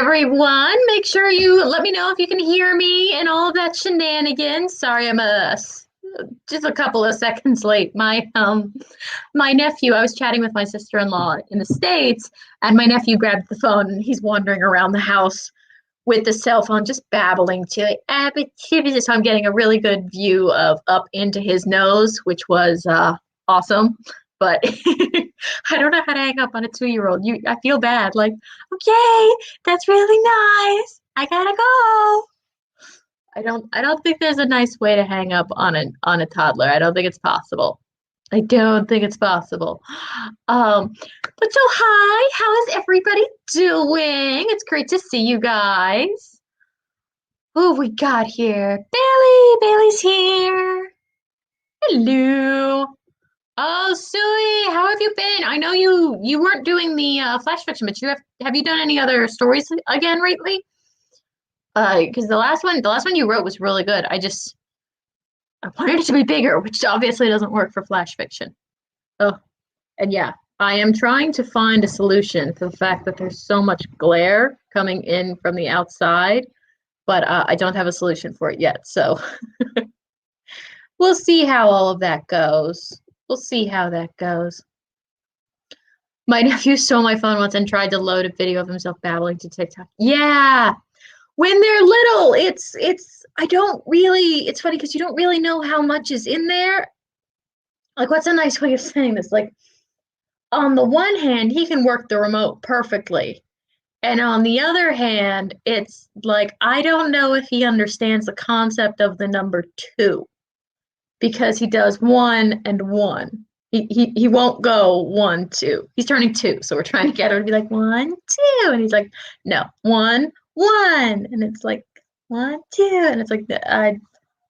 everyone. Make sure you let me know if you can hear me and all of that shenanigans. Sorry, just a couple of seconds late. My nephew, I was chatting with my sister-in-law in the States, and my nephew grabbed the phone and he's wandering around the house with the cell phone, just babbling to it. So I'm getting a really good view of up into his nose, which was awesome. But I don't know how to hang up on a 2-year-old. I feel bad. Like, okay, that's really nice. I gotta go. I don't think there's a nice way to hang up on a toddler. I don't think it's possible. I don't think it's possible. Um, but so hi, how is everybody doing? It's great to see you guys. Who have we got here? Bailey. Bailey's here. Hello. Oh, Suey, how have you been? I know you weren't doing the flash fiction, but have you done any other stories again lately? Because the last one you wrote was really good. I wanted it to be bigger, which obviously doesn't work for flash fiction. Oh, and yeah, I am trying to find a solution to the fact that there's so much glare coming in from the outside, but I don't have a solution for it yet. So we'll see how all of that goes. We'll see how that goes. My nephew stole my phone once and tried to load a video of himself babbling to TikTok. Yeah, when they're little, I don't really, it's funny because you don't really know how much is in there. Like, what's a nice way of saying this? Like, on the one hand, he can work the remote perfectly. And on the other hand, it's like, I don't know if he understands the concept of the number two because he does 1 and 1. He won't go 1, 2. He's turning 2, so we're trying to get her to be like 1, 2, and he's like, no, 1, 1, and it's like 1, 2, and it's like I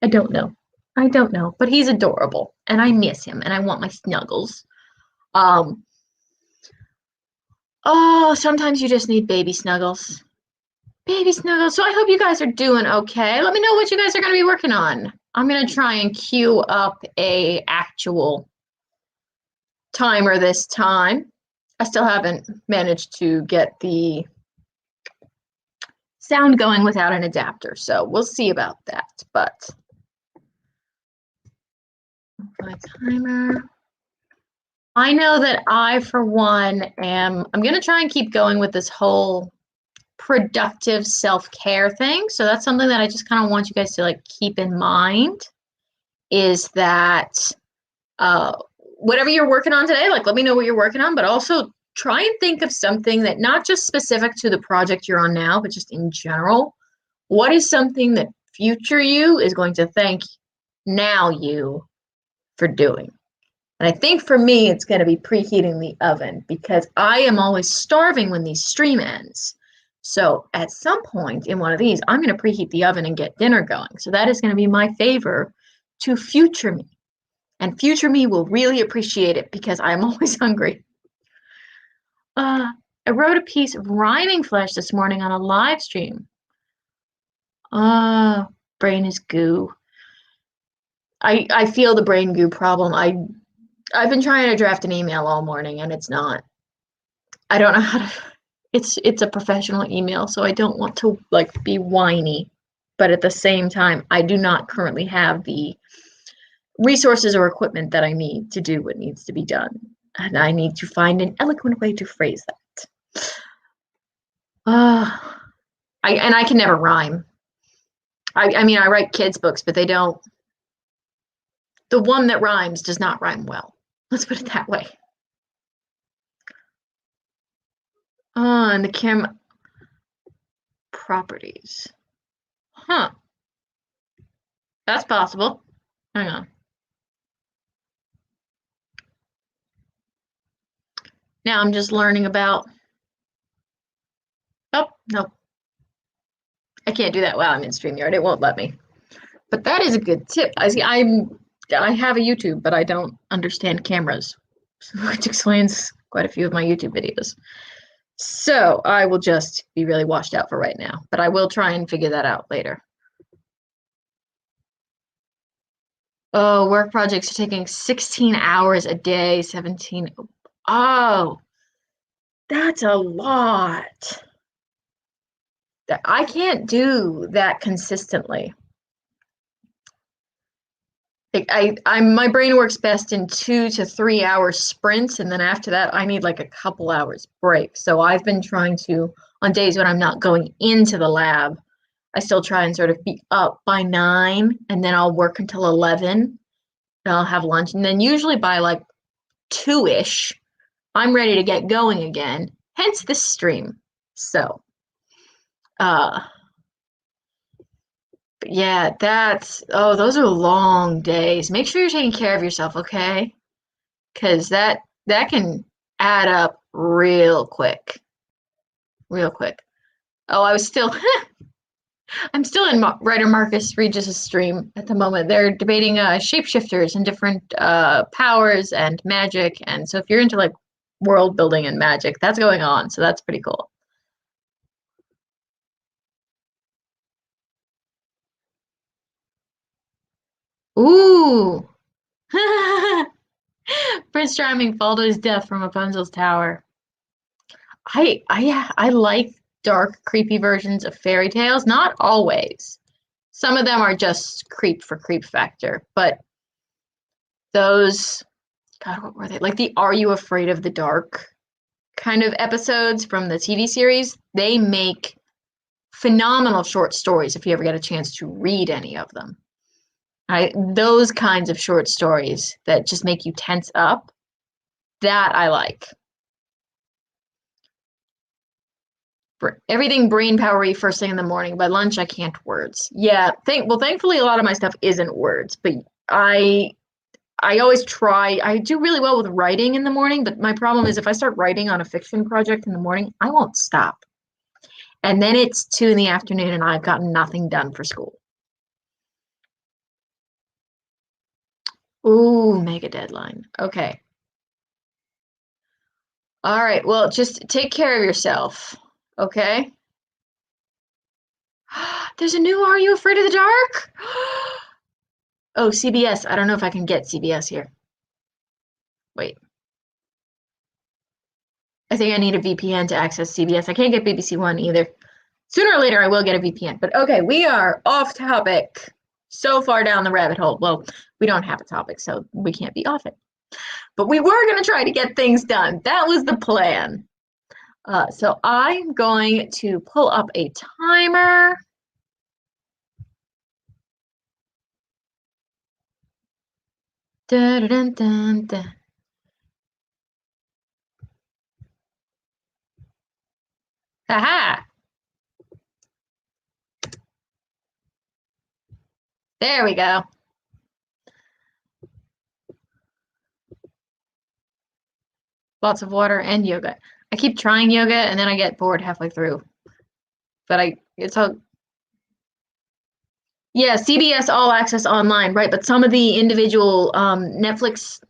don't know, but he's adorable, and I miss him, and I want my snuggles. Um, oh, sometimes you just need baby snuggles. Baby snuggles. So I hope you guys are doing okay. Let me know what you guys are going to be working on. I'm going to try and queue up a actual timer this time. I still haven't managed to get the sound going without an adapter, so we'll see about that. But my timer. I know that I, for one, I'm going to try and keep going with this whole productive self-care thing. So that's something that I just kind of want you guys to like keep in mind is that whatever you're working on today, like let me know what you're working on, but also try and think of something that not just specific to the project you're on now, but just in general. What is something that future you is going to thank now you for doing? And I think for me, it's going to be preheating the oven because I am always starving when these stream ends. So at some point in one of these, I'm going to preheat the oven and get dinner going. So that is going to be my favor to future me. And future me will really appreciate it because I'm always hungry. I wrote a piece of rhyming flesh this morning on a live stream. Brain is goo. I feel the brain goo problem. I've been trying to draft an email all morning and it's not. I don't know how to. It's a professional email, so I don't want to like be whiny, but at the same time, I do not currently have the resources or equipment that I need to do what needs to be done, and I need to find an eloquent way to phrase that. I can never rhyme. I mean, I write kids' books, but they don't. The one that rhymes does not rhyme well. Let's put it that way. And the camera properties. Huh. That's possible. Hang on. Now I'm just learning about. Oh, no. I can't do that while I'm in StreamYard. It won't let me. But that is a good tip. I have a YouTube, but I don't understand cameras, which explains quite a few of my YouTube videos. So I will just be really washed out for right now, but I will try and figure that out later. Oh, work projects are taking 16 hours a day, 17. Oh, that's a lot. I can't do that consistently. My brain works best in 2 to 3 hour sprints, and then after that, I need like a couple hours break. So I've been trying to, on days when I'm not going into the lab, I still try and sort of be up by 9, and then I'll work until 11, and I'll have lunch, and then usually by like 2-ish, I'm ready to get going again. Hence this stream. So, uh, but yeah, those are long days. Make sure you're taking care of yourself, okay? Because that can add up real quick, real quick. Oh, I'm still in writer Marcus Regis's stream at the moment. They're debating shapeshifters and different powers and magic, and so if you're into like world building and magic, that's going on. So that's pretty cool. Ooh, Prince Charming fall to his death from Rapunzel's tower. Yeah, I like dark, creepy versions of fairy tales. Not always. Some of them are just creep for creep factor, but those, God, what were they? Like the Are You Afraid of the Dark kind of episodes from the TV series, they make phenomenal short stories if you ever get a chance to read any of them. Those kinds of short stories that just make you tense up, that I like. Everything brain powery first thing in the morning. By lunch, I can't words. Yeah, thankfully, a lot of my stuff isn't words, but I I always try. I do really well with writing in the morning, but my problem is if I start writing on a fiction project in the morning, I won't stop. And then it's 2 in the afternoon and I've got nothing done for school. Ooh, mega deadline. Okay. All right. Well, just take care of yourself. Okay? There's a new Are You Afraid of the Dark? Oh, CBS. I don't know if I can get CBS here. Wait. I think I need a VPN to access CBS. I can't get BBC One either. Sooner or later, I will get a VPN. But okay, we are off topic. So far down the rabbit hole. Well, we don't have a topic, so we can't be off it. But we were going to try to get things done. That was the plan. So I'm going to pull up a timer. Dun, dun, dun, dun. Aha! There we go. Lots of water and yoga. I keep trying yoga and then I get bored halfway through. But it's all, yeah, CBS All Access Online, right? But some of the individual not Netflix,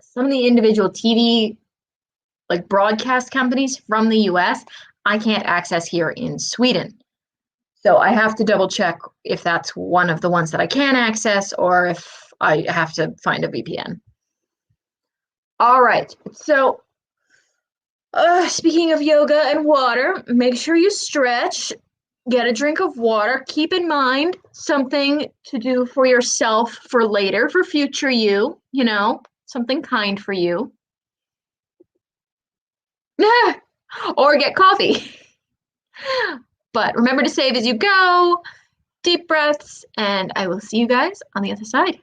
some of the individual TV like broadcast companies from the US, I can't access here in Sweden. So I have to double check if that's one of the ones that I can access or if I have to find a VPN. All right. So speaking of yoga and water, make sure you stretch. Get a drink of water. Keep in mind something to do for yourself for later, for future you know, something kind for you. Or get coffee. But remember to save as you go, deep breaths, and I will see you guys on the other side.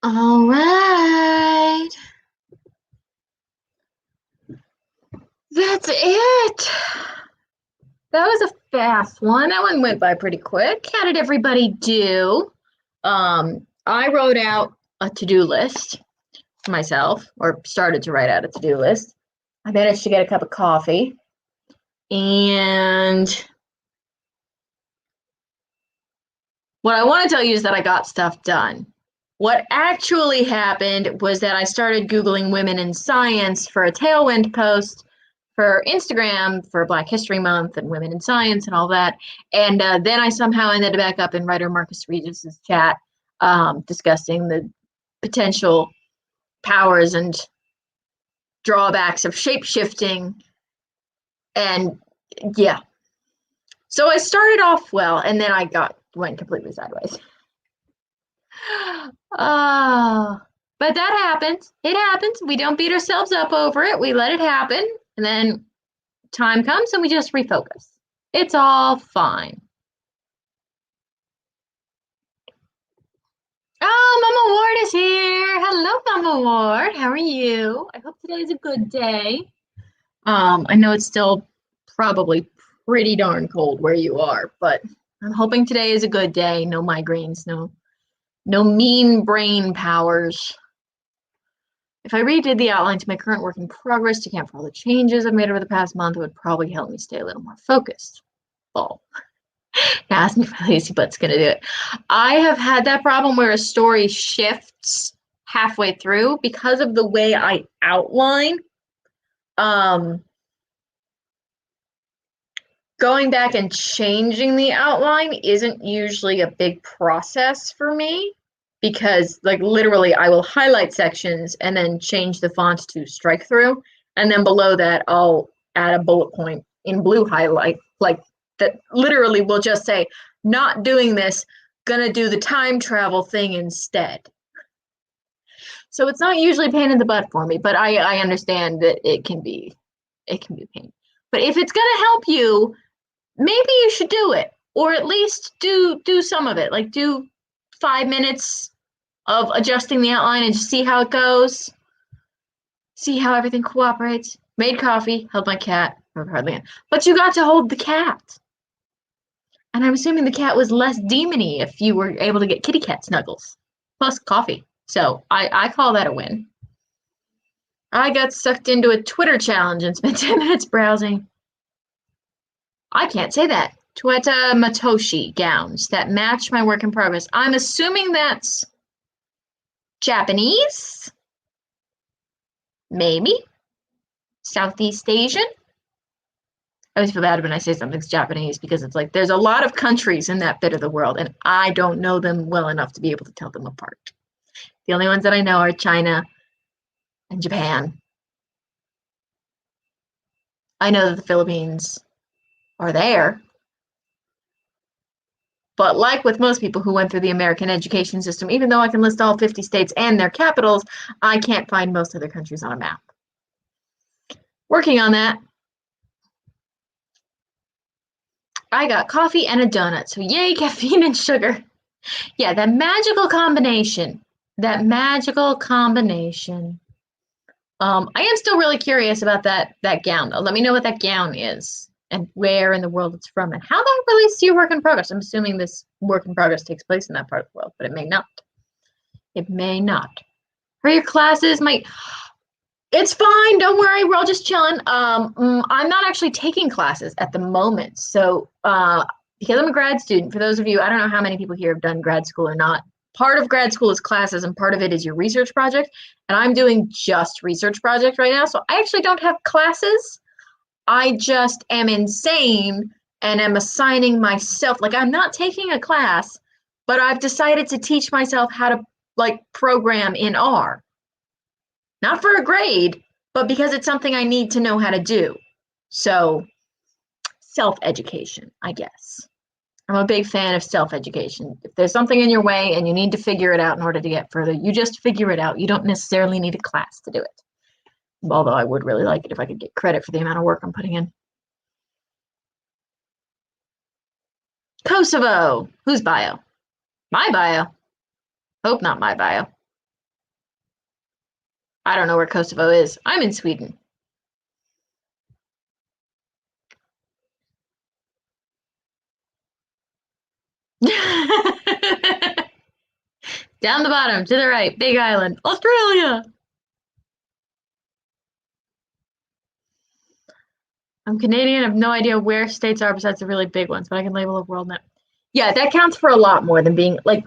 All right. That's it. That was a fast one. That one went by pretty quick. How did everybody do? I wrote out a to-do list for myself, or started to write out a to-do list. I managed to get a cup of coffee. And what I want to tell you is that I got stuff done. What actually happened was that I started Googling women in science for a Tailwind post for Instagram for Black History Month and Women in Science and all that. And then I somehow ended back up in writer Marcus Regis's chat discussing the potential powers and drawbacks of shape-shifting. And yeah. So I started off well, and then I went completely sideways. But that happens. It happens. We don't beat ourselves up over it. We let it happen. And then time comes and we just refocus. It's all fine. Oh, Mama Ward is here. Hello, Mama Ward. How are you? I hope today is a good day. I know it's still probably pretty darn cold where you are, but I'm hoping today is a good day. No migraines, no mean brain powers. If I redid the outline to my current work in progress to account for all the changes I've made over the past month, it would probably help me stay a little more focused. Oh, ask me if my lazy butt's gonna do it. I have had that problem where a story shifts halfway through because of the way I outline. Going back and changing the outline isn't usually a big process for me because like literally I will highlight sections and then change the font to strike through. And then below that, I'll add a bullet point in blue highlight, like that literally will just say, not doing this, gonna do the time travel thing instead. So it's not usually a pain in the butt for me, but I understand that it can be a pain. But if it's gonna help you, maybe you should do it, or at least do some of it. Like do 5 minutes of adjusting the outline and just see how it goes. See how everything cooperates. Made coffee, held my cat, hardly, but you got to hold the cat. And I'm assuming the cat was less demony if you were able to get kitty cat snuggles, plus coffee. So I call that a win. I got sucked into a Twitter challenge and spent 10 minutes browsing. I can't say that. Tueta Matoshi gowns that match my work in progress. I'm assuming that's Japanese? Maybe? Southeast Asian? I always feel bad when I say something's Japanese because it's like there's a lot of countries in that bit of the world and I don't know them well enough to be able to tell them apart. The only ones that I know are China and Japan. I know that the Philippines are there. But like with most people who went through the American education system, even though I can list all 50 states and their capitals, I can't find most other countries on a map. Working on that. I got coffee and a donut, so yay, caffeine and sugar. Yeah, that magical combination. That magical combination. I am still really curious about that gown, though. Let me know what that gown is and where in the world it's from and how that relates to your work in progress. I'm assuming this work in progress takes place in that part of the world, but it may not. It may not. For your classes, it's fine. Don't worry. We're all just chilling. I'm not actually taking classes at the moment. So, because I'm a grad student, for those of you, I don't know how many people here have done grad school or not. Part of grad school is classes and part of it is your research project. And I'm doing just research project right now. So I actually don't have classes. I just am insane and am assigning myself, like I'm not taking a class, but I've decided to teach myself how to like program in R. Not for a grade, but because it's something I need to know how to do. So self-education, I guess. I'm a big fan of self-education. If there's something in your way and you need to figure it out in order to get further, you just figure it out. You don't necessarily need a class to do it. Although I would really like it if I could get credit for the amount of work I'm putting in. Kosovo. Whose bio? My bio. Hope not my bio. I don't know where Kosovo is. I'm in Sweden. Down the bottom, to the right, Big Island, Australia. I'm Canadian. I have no idea where states are besides the really big ones, but I can label a world map. Yeah, that counts for a lot more than being like,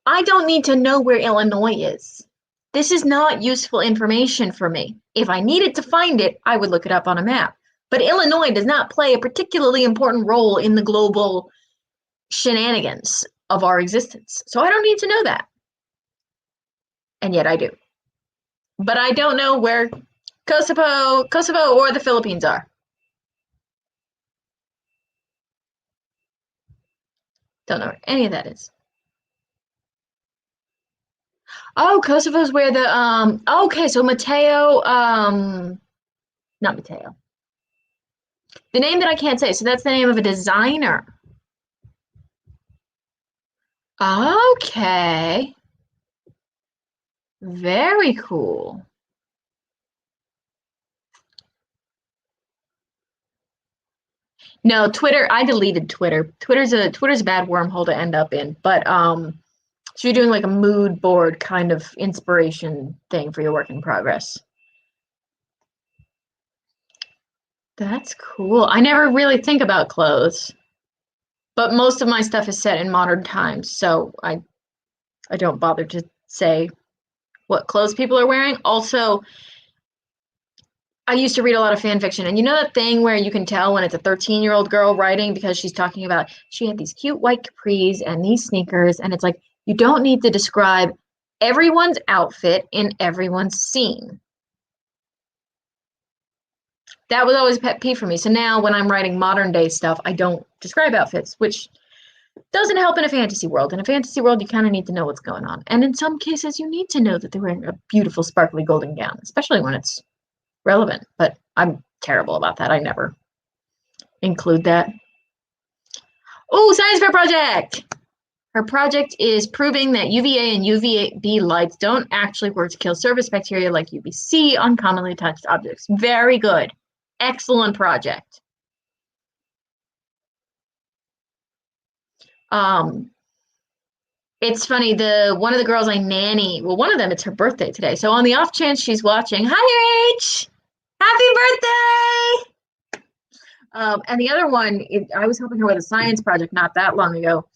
I don't need to know where Illinois is. This is not useful information for me. If I needed to find it, I would look it up on a map. But Illinois does not play a particularly important role in the global shenanigans of our existence. So I don't need to know that. And yet I do. But I don't know where Kosovo or the Philippines are. Don't know where any of that is. Oh, Kosovo's where the okay, so Mateo not Mateo. The name that I can't say, so that's the name of a designer. Okay. Very cool. No, Twitter, I deleted Twitter. Twitter's a bad wormhole to end up in, but so you're doing like a mood board kind of inspiration thing for your work in progress. That's cool. I never really think about clothes, but most of my stuff is set in modern times, so I don't bother to say what clothes people are wearing. Also, I used to read a lot of fan fiction, and you know that thing where you can tell when it's a 13-year-old girl writing because she's talking about she had these cute white capris and these sneakers, and it's like you don't need to describe everyone's outfit in everyone's scene. That was always a pet peeve for me. So now when I'm writing modern day stuff, I don't describe outfits, which doesn't help in a fantasy world. In a fantasy world, you kind of need to know what's going on. And in some cases, you need to know that they're wearing a beautiful, sparkly golden gown, especially when it's relevant. But I'm terrible about that. I never include that. Oh, science fair project! Her project is proving that UVA and UVB lights don't actually work to kill surface bacteria like UVC on commonly touched objects. Very good. Excellent project. It's funny, one of the girls I nanny, well, one of them, it's her birthday today. So on the off chance she's watching, hi H! Happy birthday! And the other one, I was helping her with a science project not that long ago.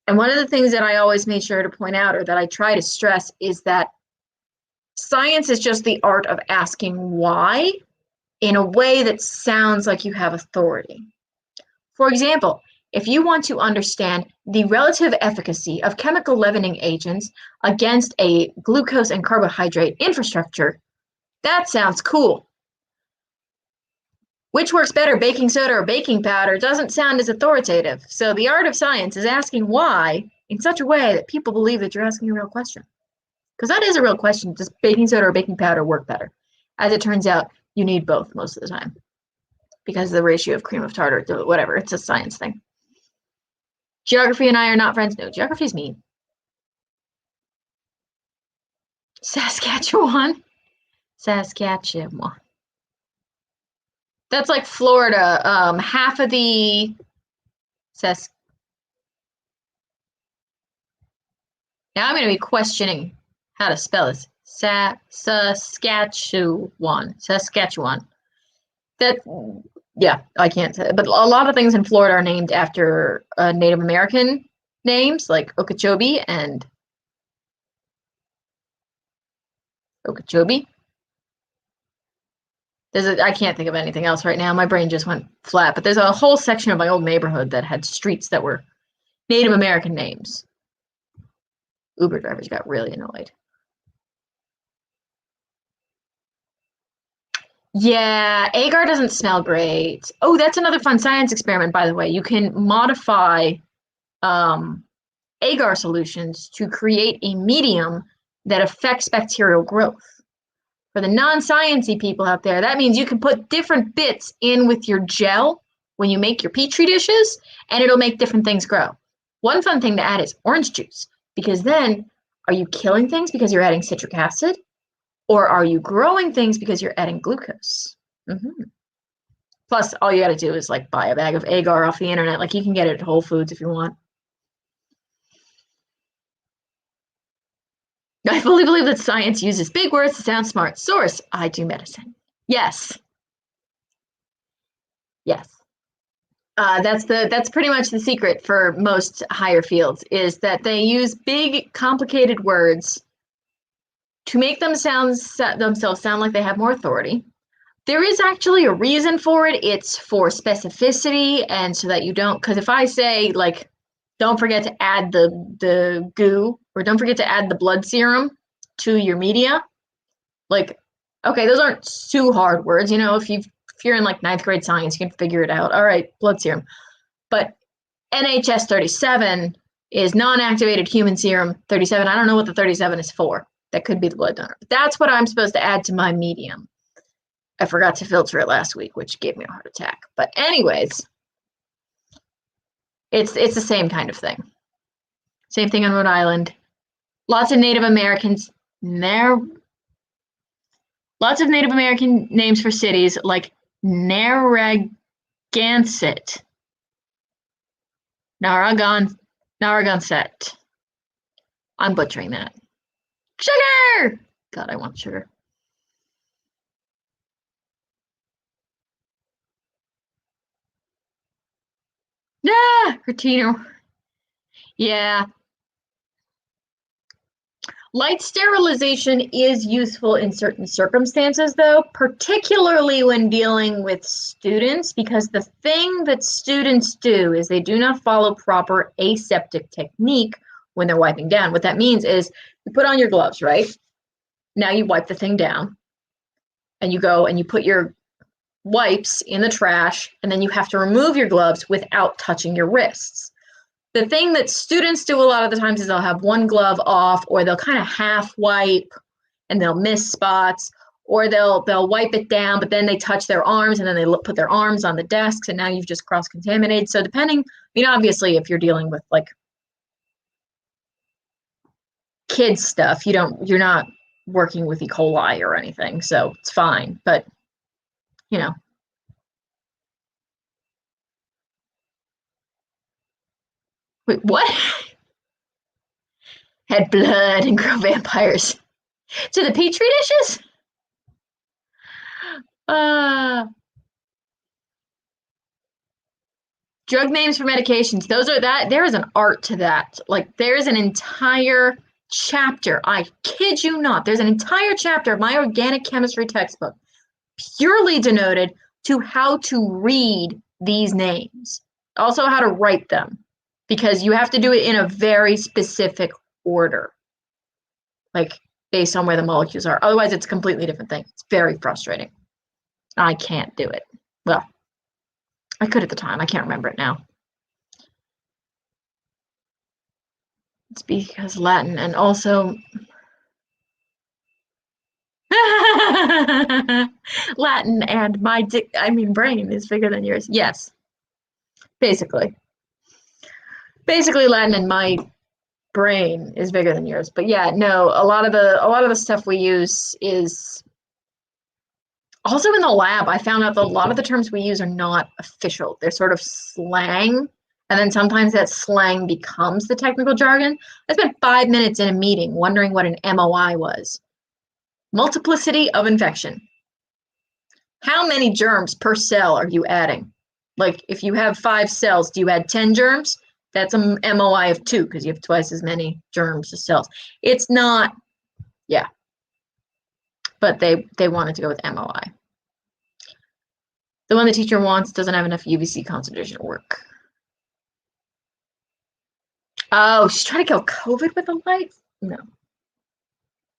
And one of the things that I always made sure to point out, or that I try to stress, is that science is just the art of asking why in a way that sounds like you have authority. For example, if you want to understand the relative efficacy of chemical leavening agents against a glucose and carbohydrate infrastructure, that sounds cool. Which works better, baking soda or baking powder, doesn't sound as authoritative. So the art of science is asking why in such a way that people believe that you're asking a real question. Because that is a real question. Does baking soda or baking powder work better? As it turns out, you need both most of the time because of the ratio of cream of tartar to whatever. It's a science thing. Geography and I are not friends. No, geography's mean. Saskatchewan. Saskatchewan. That's like Florida. Half of the Now I'm going to be questioning how to spell this. Saskatchewan. Saskatchewan. That, yeah, I can't say it. But a lot of things in Florida are named after Native American names, like Okeechobee and Okeechobee. I can't think of anything else right now. My brain just went flat. But there's a whole section of my old neighborhood that had streets that were Native American names. Uber drivers got really annoyed. Yeah, agar doesn't smell great. Oh, that's another fun science experiment, by the way. You can modify agar solutions to create a medium that affects bacterial growth. For the non-sciencey people out there, that means you can put different bits in with your gel when you make your Petri dishes, and it'll make different things grow. One fun thing to add is orange juice, because then are you killing things because you're adding citric acid? Or are you growing things because you're adding glucose? Plus, all you got to do is like buy a bag of agar off the internet. Like you can get it at Whole Foods if you want. I fully believe that science uses big words to sound smart. Source, I do medicine. Yes. Yes. That's pretty much the secret for most higher fields is that they use big, complicated words to make themselves sound like they have more authority. There is actually a reason for it. It's for specificity and so that you don't, because if I say like, don't forget to add the goo or don't forget to add the blood serum to your media, like, okay, those aren't too hard words. You know, if you're in like 9th grade science, you can figure it out. All right, blood serum. But NHS 37 is non-activated human serum 37. I don't know what the 37 is for. That could be the blood donor. But that's what I'm supposed to add to my medium. I forgot to filter it last week, which gave me a heart attack. But anyways, it's the same kind of thing. Same thing on Rhode Island. Lots of Native Americans. Lots of Native American names for cities like Narragansett, Narragansett. I'm butchering that. Sugar! God, I want sugar. Ah, Rotino. Yeah. Light sterilization is useful in certain circumstances, though, particularly when dealing with students, because the thing that students do is they do not follow proper aseptic technique when they're wiping down. What that means is you put on your gloves, right? Now you wipe the thing down, and you go and you put your wipes in the trash, and then you have to remove your gloves without touching your wrists. The thing that students do a lot of the times is they'll have one glove off, or they'll kind of half wipe and they'll miss spots, or they'll wipe it down, but then they touch their arms and then they put their arms on the desks and now you've just cross-contaminated. So depending, I mean, obviously if you're dealing with like kids stuff, you're not working with E. coli or anything, so it's fine, but you know. Wait, what? Had blood and grow vampires. To the petri dishes? Drug names for medications. There is an art to that. Like there's an entire chapter. I kid you not. There's an entire chapter of my organic chemistry textbook purely denoted to how to read these names. Also how to write them. Because you have to do it in a very specific order. Like based on where the molecules are. Otherwise it's a completely different thing. It's very frustrating. I can't do it. Well, I could at the time. I can't remember it now. It's because Latin and also Latin and my brain is bigger than yours. Yes. Basically. Basically Latin and my brain is bigger than yours. But yeah, no, a lot of the stuff we use is also in the lab. I found out that a lot of the terms we use are not official. They're sort of slang. And then sometimes that slang becomes the technical jargon. I spent 5 minutes in a meeting wondering what an MOI was. Multiplicity of infection. How many germs per cell are you adding? Like if you have 5 cells, do you add 10 germs? That's a MOI of 2 because you have twice as many germs as cells. It's not, yeah. But they wanted to go with MOI. The one the teacher wants doesn't have enough UVC concentration to work. Oh, she's trying to kill COVID with the lights? No.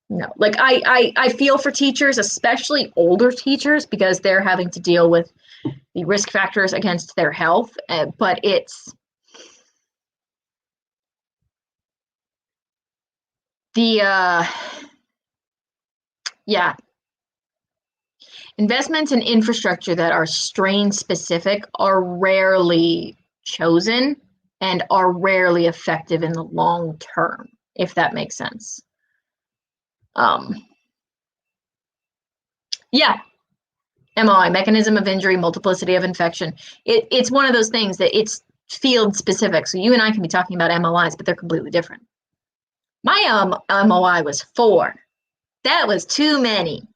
No, like I feel for teachers, especially older teachers, because they're having to deal with the risk factors against their health. But it's the yeah, investments in infrastructure that are strain specific are rarely chosen and are rarely effective in the long term, if that makes sense. Yeah, MOI, mechanism of injury, multiplicity of infection. It's one of those things that it's field specific. So you and I can be talking about MOIs, but they're completely different. My MOI was 4. That was too many.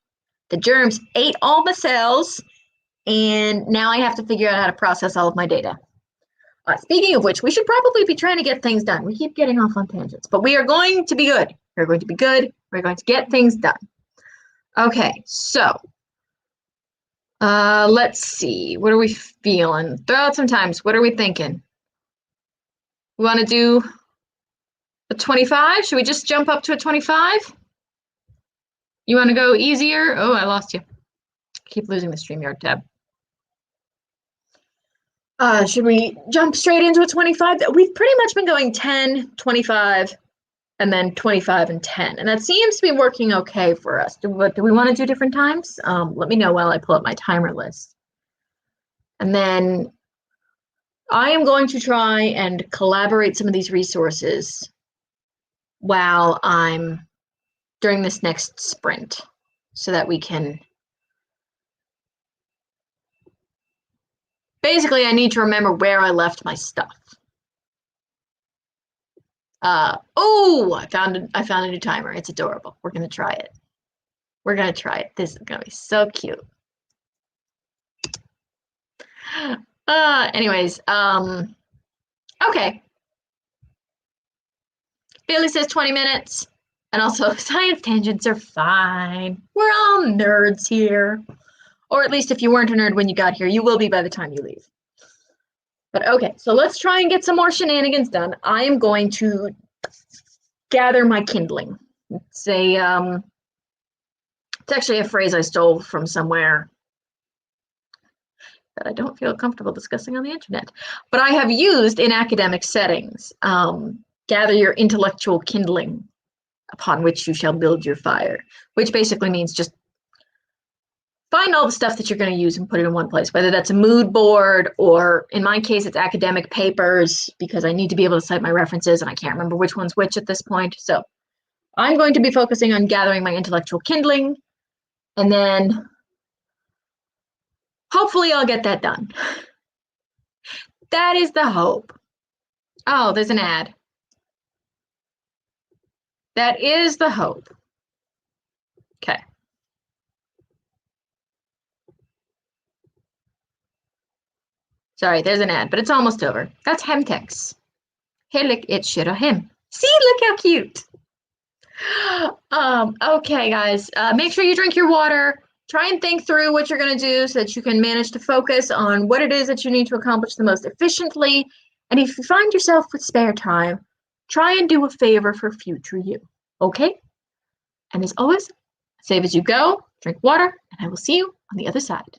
The germs ate all the cells, and now I have to figure out how to process all of my data. Speaking of which, we should probably be trying to get things done. We keep getting off on tangents, but we are going to be good. We're going to be good. We're going to get things done. Okay, so let's see. What are we feeling? Throw out some times. What are we thinking? We want to do a 25? Should we just jump up to a 25? You want to go easier? Oh, I lost you. Keep losing the StreamYard tab. Should we jump straight into a 25? We've pretty much been going 10, 25, and then 25 and 10. And that seems to be working okay for us. Do we want to do different times? Let me know while I pull up my timer list. And then I am going to try and collaborate some of these resources while I'm during this next sprint so that we can. Basically, I need to remember where I left my stuff. Oh, I found a new timer. It's adorable. We're gonna try it. We're gonna try it. This is gonna be so cute. Anyways, okay. Bailey says 20 minutes. And also, science tangents are fine. We're all nerds here. Or at least if you weren't a nerd when you got here, you will be by the time you leave. But okay, so let's try and get some more shenanigans done. I am going to gather my kindling. It's it's actually a phrase I stole from somewhere that I don't feel comfortable discussing on the internet, but I have used in academic settings. Gather your intellectual kindling upon which you shall build your fire, which basically means just find all the stuff that you're going to use and put it in one place, whether that's a mood board or in my case, it's academic papers because I need to be able to cite my references and I can't remember which one's which at this point. So I'm going to be focusing on gathering my intellectual kindling and then hopefully I'll get that done. That is the hope. Oh, there's an ad. That is the hope. Okay. Sorry, there's an ad, but it's almost over. That's Hemtex. Hey, look, it's Shirahem. See, look how cute. Okay, guys, make sure you drink your water. Try and think through what you're going to do so that you can manage to focus on what it is that you need to accomplish the most efficiently. And if you find yourself with spare time, try and do a favor for future you. Okay? And as always, save as you go, drink water, and I will see you on the other side.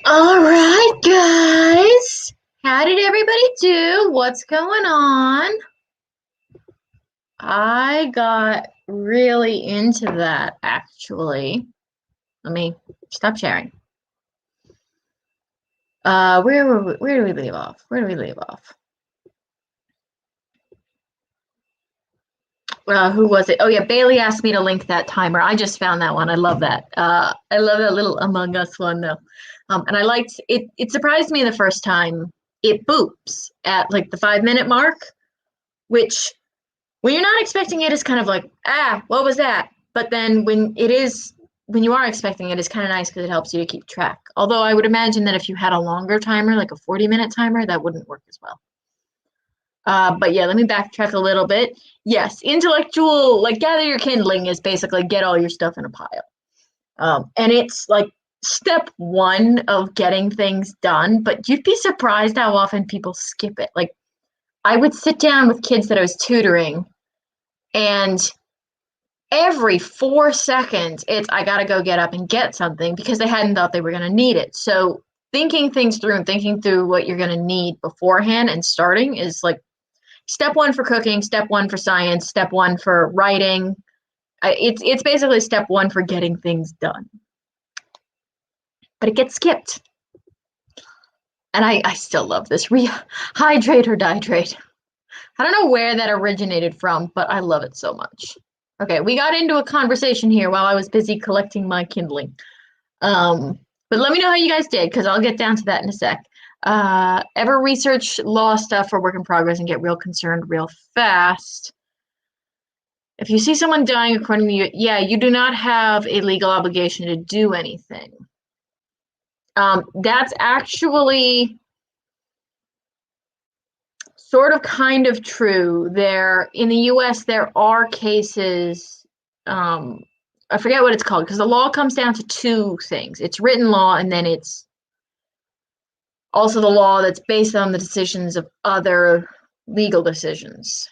All right, guys. How did everybody do? What's going on? I got really into that, actually. Let me stop sharing. Where do we leave off? Where do we leave off? Who was it? Oh yeah, Bailey asked me to link that timer. I just found that one. I love that. I love that little Among Us one though. And I liked it. It surprised me the first time it boops at like the 5 minute mark, which when you're not expecting it is kind of like, what was that? But then when you are expecting it, it's kind of nice because it helps you to keep track. Although I would imagine that if you had a longer timer, like a 40-minute timer, that wouldn't work as well. But yeah, let me backtrack a little bit. Yes, intellectual, like gather your kindling is basically get all your stuff in a pile. And it's like step one of getting things done, but you'd be surprised how often people skip it. Like I would sit down with kids that I was tutoring, and every 4 seconds, it's I gotta go get up and get something because they hadn't thought they were gonna need it. So thinking things through and thinking through what you're gonna need beforehand and starting is like step one for cooking, step one for science, step one for writing. It's basically step one for getting things done. But it gets skipped. And I still love this. Rehydrate or dihydrate. I don't know where that originated from, but I love it so much. Okay, we got into a conversation here while I was busy collecting my kindling. But let me know how you guys did, because I'll get down to that in a sec. Ever research law stuff or work in progress and get real concerned real fast? If you see someone dying according to you, yeah, you do not have a legal obligation to do anything. That's actually sort of kind of true. There in the US, there are cases, I forget what it's called, because the law comes down to two things. It's written law, and then it's also the law that's based on the decisions of other legal decisions.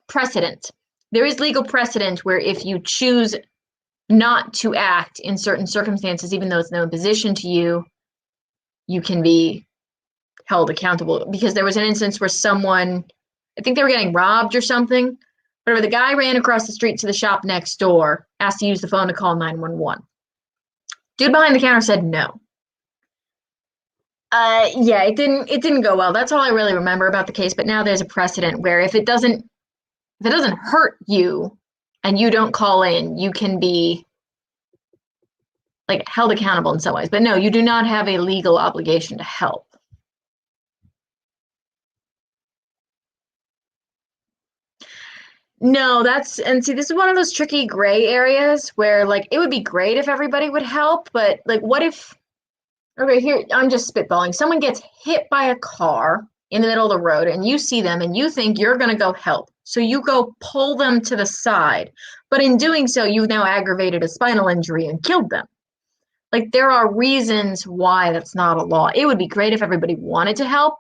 Precedent. There is legal precedent where if you choose not to act in certain circumstances, even though it's no imposition to you, you can be held accountable. Because there was an instance where someone, I think they were getting robbed or something, whatever, the guy ran across the street to the shop next door, asked to use the phone to call 911. Dude behind the counter said no. Yeah, it didn't go well. That's all I really remember about the case. But now there's a precedent where if it doesn't hurt you and you don't call in, you can be like held accountable in some ways. But no, you do not have a legal obligation to help. No, and see, this is one of those tricky gray areas where like it would be great if everybody would help, but like what if, okay, here, I'm just spitballing. Someone gets hit by a car in the middle of the road and you see them and you think you're going to go help. So you go pull them to the side. But in doing so, you've now aggravated a spinal injury and killed them. Like there are reasons why that's not a law. It would be great if everybody wanted to help,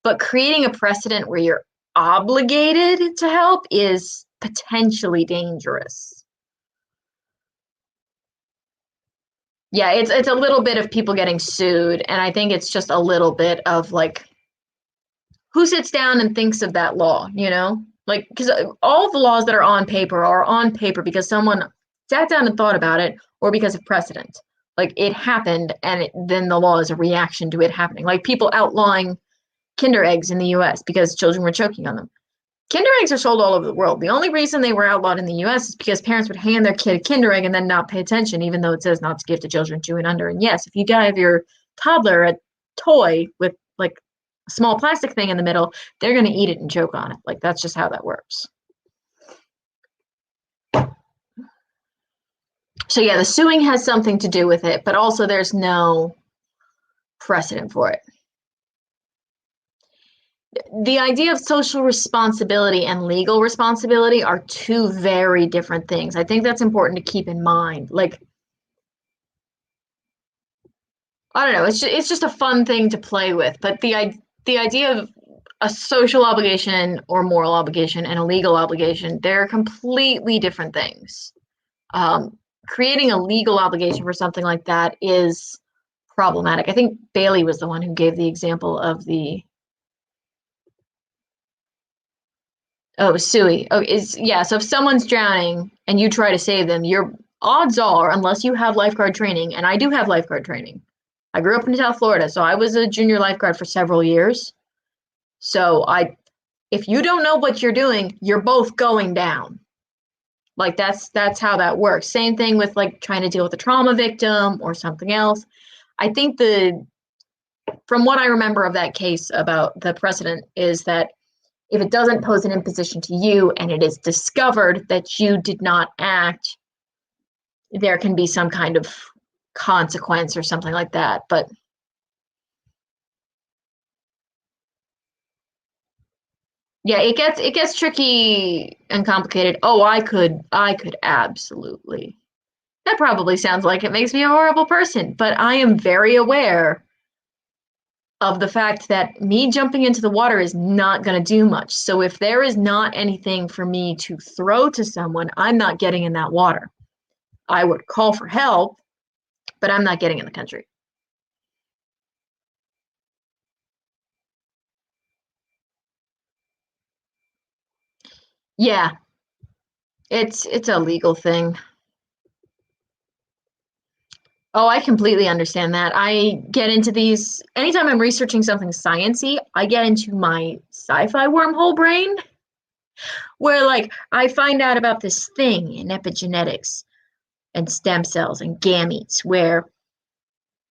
but creating a precedent where you're obligated to help is potentially dangerous. Yeah, it's a little bit of people getting sued, and I think it's just a little bit of like who sits down and thinks of that law, you know? Like because all the laws that are on paper because someone sat down and thought about it or because of precedent. Like it happened and then the law is a reaction to it happening. Like people outlawing Kinder eggs in the US because children were choking on them. Kinder eggs are sold all over the world. The only reason they were outlawed in the US is because parents would hand their kid a Kinder egg and then not pay attention, even though it says not to give to children 2 and under. And yes, if you give your toddler a toy with like a small plastic thing in the middle, they're going to eat it and choke on it. Like that's just how that works. So yeah, the suing has something to do with it, but also there's no precedent for it. The idea of social responsibility and legal responsibility are two very different things. I think that's important to keep in mind. Like, I don't know, it's just a fun thing to play with, but the idea of a social obligation or moral obligation and a legal obligation, they're completely different things. Creating a legal obligation for something like that is problematic. I think Bailey was the one who gave the example of the Suey. Oh, yeah, so if someone's drowning and you try to save them, your odds are, unless you have lifeguard training, and I do have lifeguard training. I grew up in South Florida, so I was a junior lifeguard for several years. So if you don't know what you're doing, you're both going down. Like that's how that works. Same thing with like trying to deal with a trauma victim or something else. I think from what I remember of that case about the precedent is that if it doesn't pose an imposition to you and it is discovered that you did not act, there can be some kind of consequence or something like that. But yeah, it gets tricky and complicated. Oh, I could absolutely. That probably sounds like it makes me a horrible person, but I am very aware of the fact that me jumping into the water is not going to do much. So if there is not anything for me to throw to someone, I'm not getting in that water. I would call for help, but I'm not getting in the country. Yeah, it's a legal thing. Oh, I completely understand that. I get into these anytime I'm researching something sciency, I get into my sci-fi wormhole brain where like I find out about this thing in epigenetics and stem cells and gametes where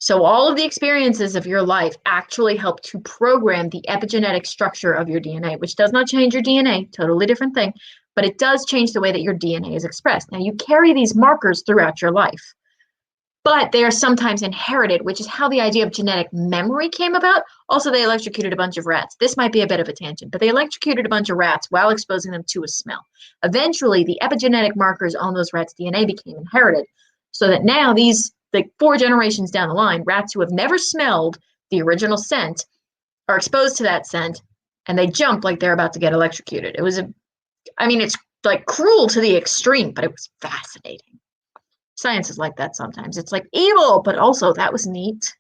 so all of the experiences of your life actually help to program the epigenetic structure of your DNA, which does not change your DNA, totally different thing, but it does change the way that your DNA is expressed. Now you carry these markers throughout your life, but they are sometimes inherited, which is how the idea of genetic memory came about. Also, they electrocuted a bunch of rats. This might be a bit of a tangent, but they electrocuted a bunch of rats while exposing them to a smell. Eventually, the epigenetic markers on those rats' DNA became inherited, so that now these, like 4 generations down the line, rats who have never smelled the original scent are exposed to that scent, and they jump like they're about to get electrocuted. I mean, it's like cruel to the extreme, but it was fascinating. Science is like that sometimes. It's like evil, but also that was neat.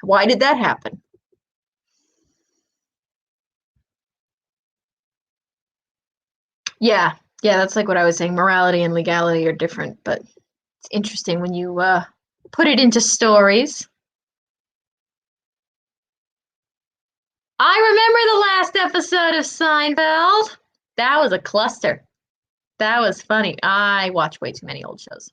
Why did that happen? Yeah, yeah, that's like what I was saying. Morality and legality are different, but it's interesting when you put it into stories. I remember the last episode of Seinfeld. That was a cluster. That was funny. I watch way too many old shows.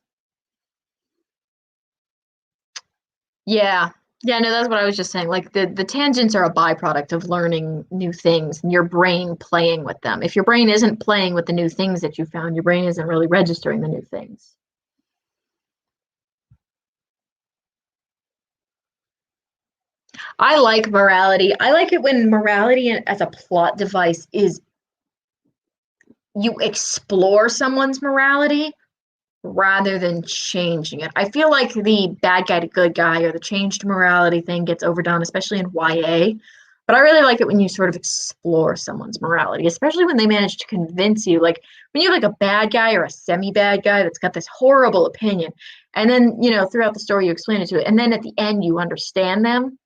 Yeah. Yeah, no, that's what I was just saying. Like the tangents are a byproduct of learning new things and your brain playing with them. If your brain isn't playing with the new things that you found, your brain isn't really registering the new things. I like morality. I like it when morality as a plot device is you explore someone's morality rather than changing it. I feel like the bad guy to good guy or the changed morality thing gets overdone, especially in YA. But I really like it when you sort of explore someone's morality, especially when they manage to convince you. Like when you have like a bad guy or a semi-bad guy that's got this horrible opinion, and then throughout the story you explain it to it, and then at the end you understand them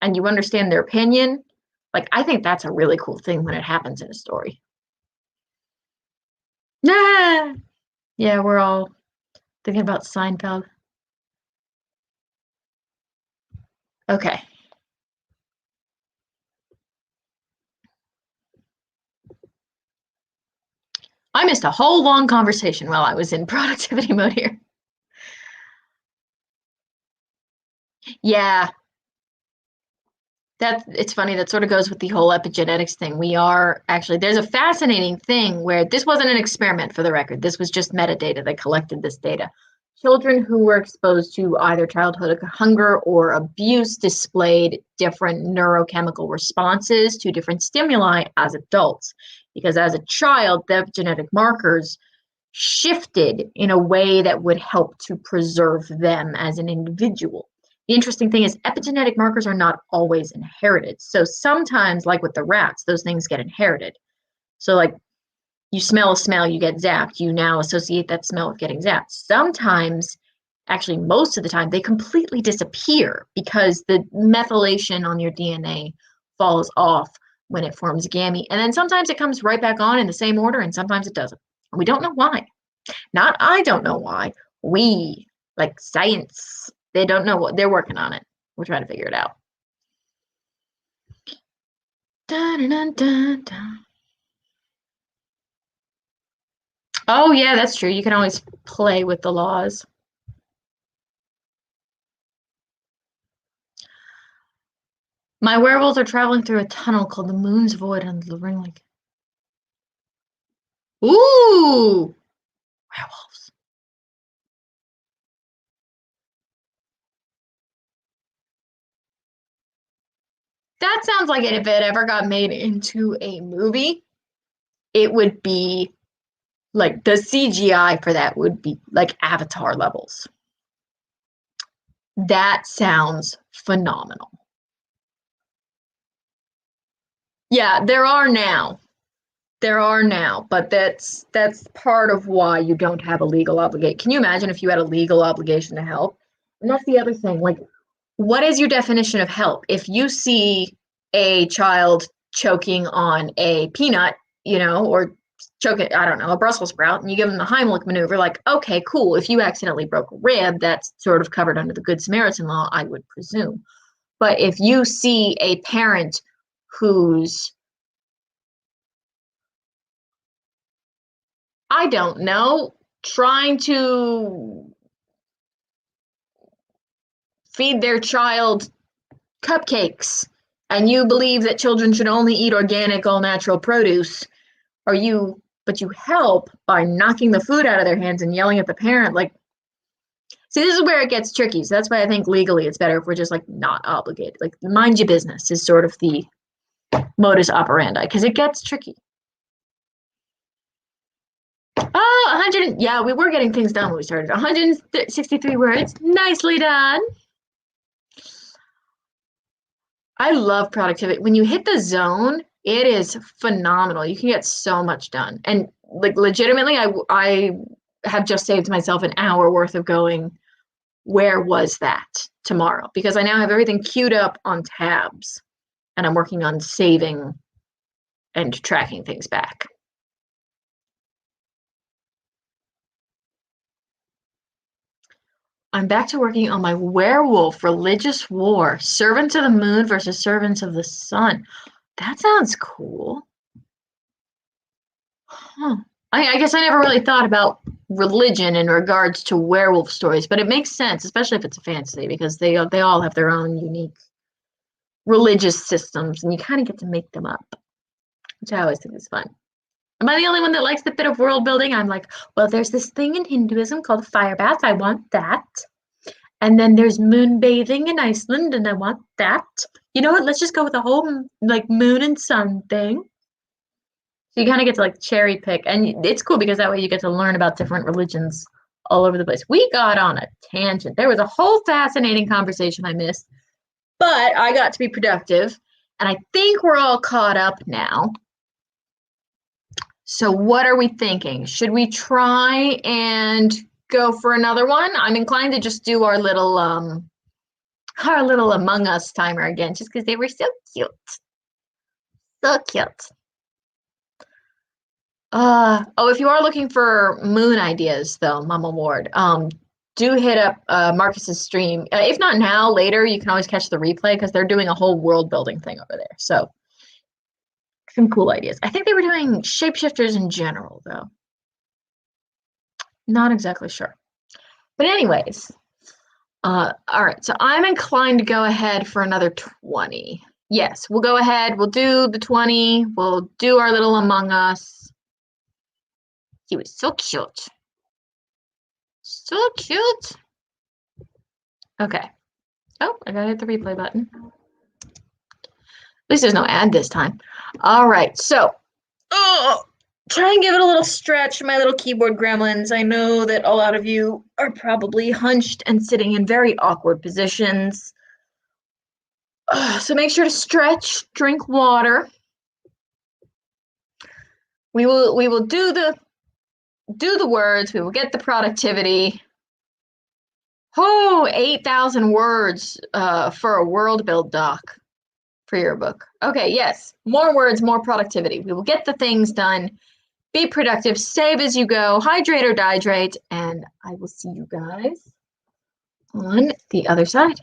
and you understand their opinion. Like I think that's a really cool thing when it happens in a story. Nah. Yeah, we're all thinking about Seinfeld. Okay. I missed a whole long conversation while I was in productivity mode here. Yeah, it's funny. That sort of goes with the whole epigenetics thing. We are actually, there's a fascinating thing where this wasn't an experiment for the record. This was just metadata. They collected this data. Children who were exposed to either childhood hunger or abuse displayed different neurochemical responses to different stimuli as adults. Because as a child, the genetic markers shifted in a way that would help to preserve them as an individual. The interesting thing is epigenetic markers are not always inherited. So sometimes, like with the rats, those things get inherited. So like you smell a smell, you get zapped. You now associate that smell with getting zapped. Sometimes actually most of the time, they completely disappear because the methylation on your DNA falls off when it forms a gamete. And then sometimes it comes right back on in the same order, and sometimes it doesn't. And we don't know why. Not I don't know why. We, like science, they don't know what they're working on it. We're trying to figure it out. Dun, dun, dun, dun. Oh, yeah, that's true. You can always play with the laws. My werewolves are traveling through a tunnel called the Moon's Void under the Ring Lake. Ooh, werewolves. That sounds like it if it ever got made into a movie, it would be like the CGI for that would be like Avatar levels. That sounds phenomenal. Yeah, there are now. There are now, but that's part of why you don't have a legal obligation. Can you imagine if you had a legal obligation to help? And that's the other thing. Like, what is your definition of help? If you see a child choking on a peanut, or choking, I don't know, a Brussels sprout, and you give them the Heimlich maneuver, like, okay, cool. If you accidentally broke a rib, that's sort of covered under the Good Samaritan law, I would presume. But if you see a parent who's, I don't know, trying to feed their child cupcakes and you believe that children should only eat organic, all natural produce, but you help by knocking the food out of their hands and yelling at the parent, like, see, this is where it gets tricky. So that's why I think legally it's better if we're just like not obligated. Like, mind your business is sort of the modus operandi because it gets tricky. Oh, 100. Yeah, we were getting things done when we started. 163 words. Nicely done. I love productivity. When you hit the zone, it is phenomenal. You can get so much done. And like legitimately, I have just saved myself an hour worth of going, where was that tomorrow? Because I now have everything queued up on tabs and I'm working on saving and tracking things back. I'm back to working on my werewolf religious war, servants of the moon versus servants of the sun. That sounds cool. Huh. I guess I never really thought about religion in regards to werewolf stories, but it makes sense, especially if it's a fantasy, because they all have their own unique religious systems, and you kind of get to make them up, which I always think is fun. Am I the only one that likes the bit of world building? I'm like, well, there's this thing in Hinduism called fire bath. I want that. And then there's moon bathing in Iceland, and I want that. You know what? Let's just go with the whole like moon and sun thing. So you kind of get to like cherry pick, and it's cool because that way you get to learn about different religions all over the place. We got on a tangent. There was a whole fascinating conversation I missed, but I got to be productive, and I think we're all caught up now. So what are we thinking? Should we try and go for another one? I'm inclined to just do our little Among Us timer again, just because they were so cute. So cute. Oh, if you are looking for moon ideas, though, Mama Ward, do hit up Marcus's stream. If not now, later, you can always catch the replay because they're doing a whole world building thing over there. So, some cool ideas. I think they were doing shapeshifters in general, though. Not exactly sure. But anyways, all right. So I'm inclined to go ahead for another 20. Yes, we'll go ahead. We'll do the 20. We'll do our little Among Us. He was so cute. So cute. Okay. Oh, I gotta hit the replay button. At least there's no ad this time. All right, so try and give it a little stretch, my little keyboard gremlins. I know that a lot of you are probably hunched and sitting in very awkward positions. So make sure to stretch, drink water. We will do the words, we will get the productivity. Oh, 8,000 words for a world build doc for your book. Okay, yes. More words, more productivity. We will get the things done. Be productive, save as you go, hydrate or dihydrate, and I will see you guys on the other side.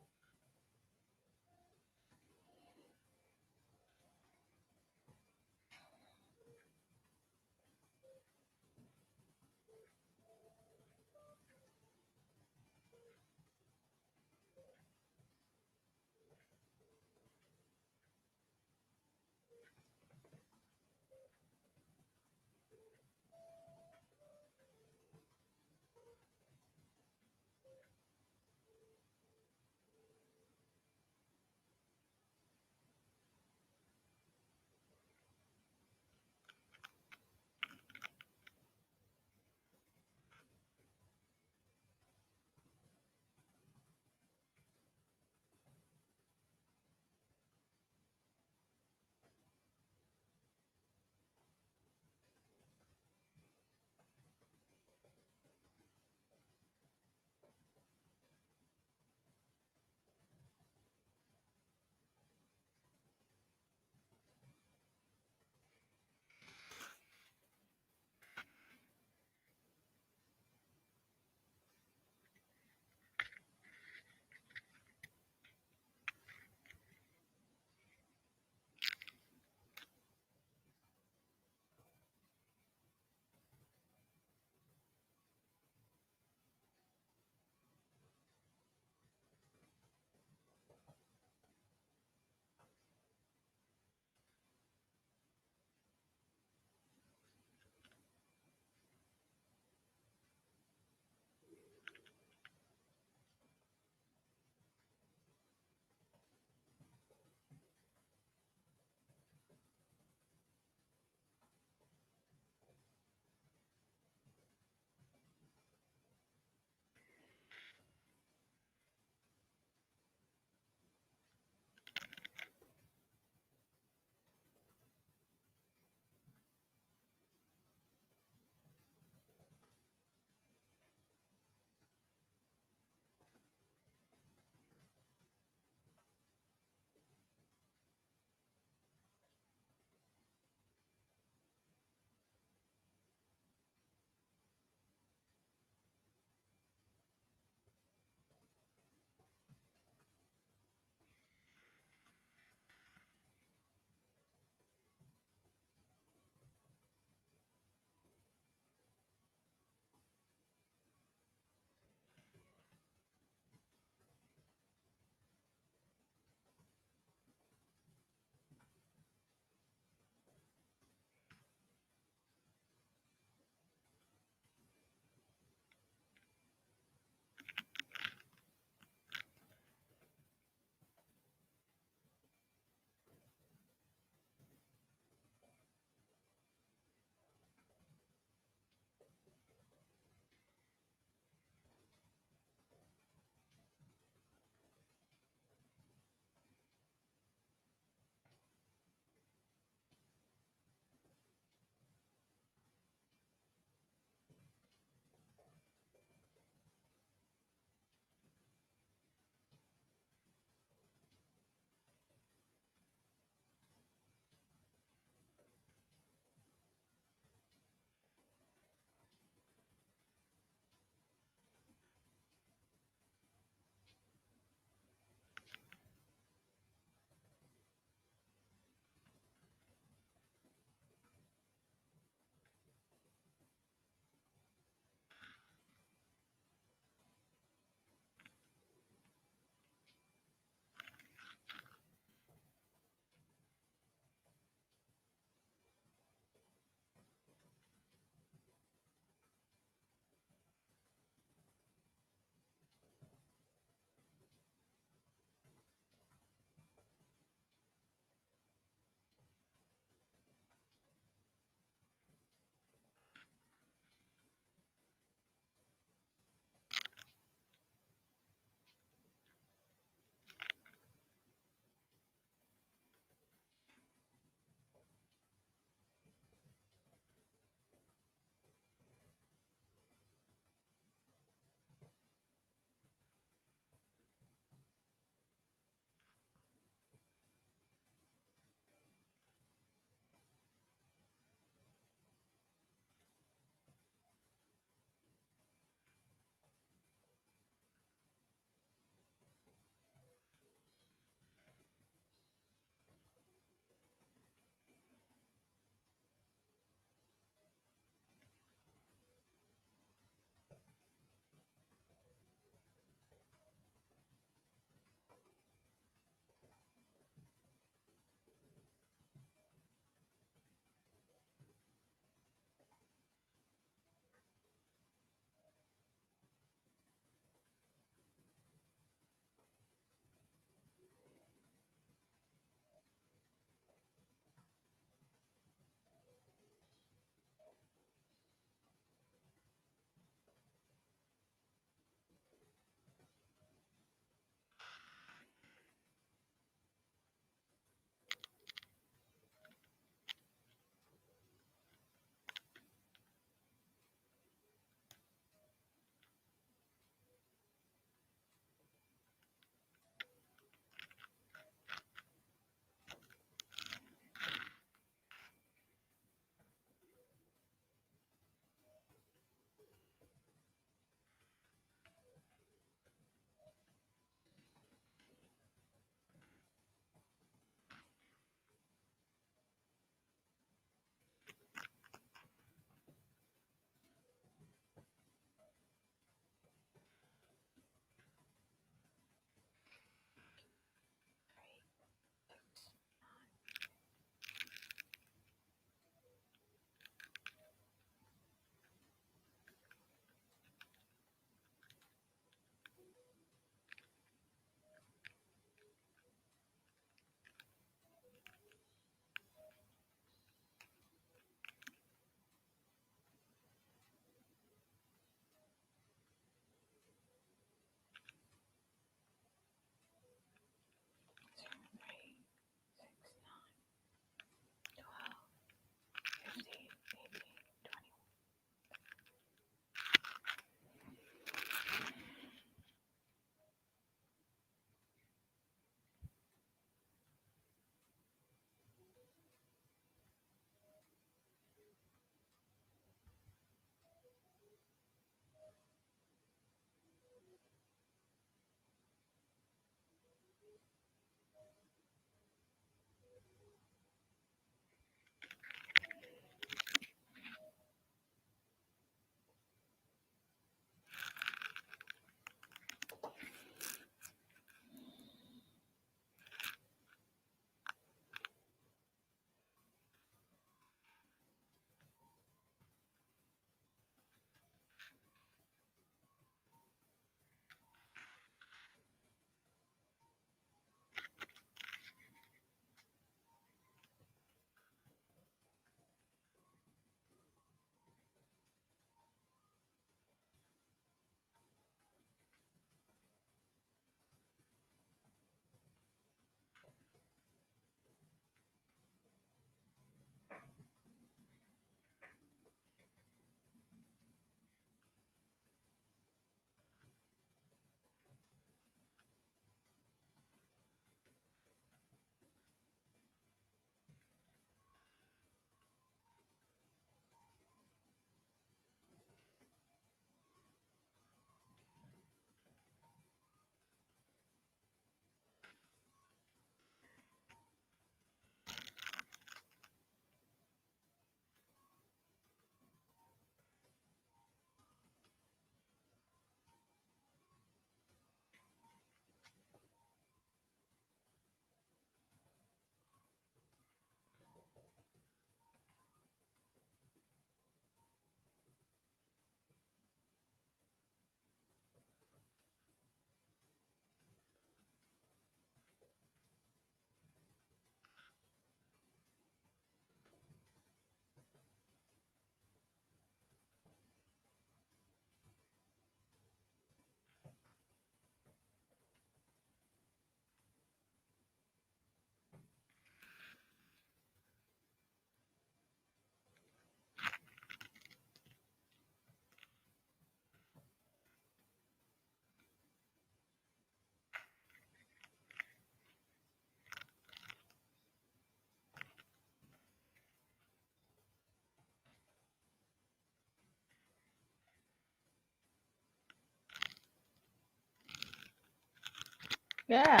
Yeah.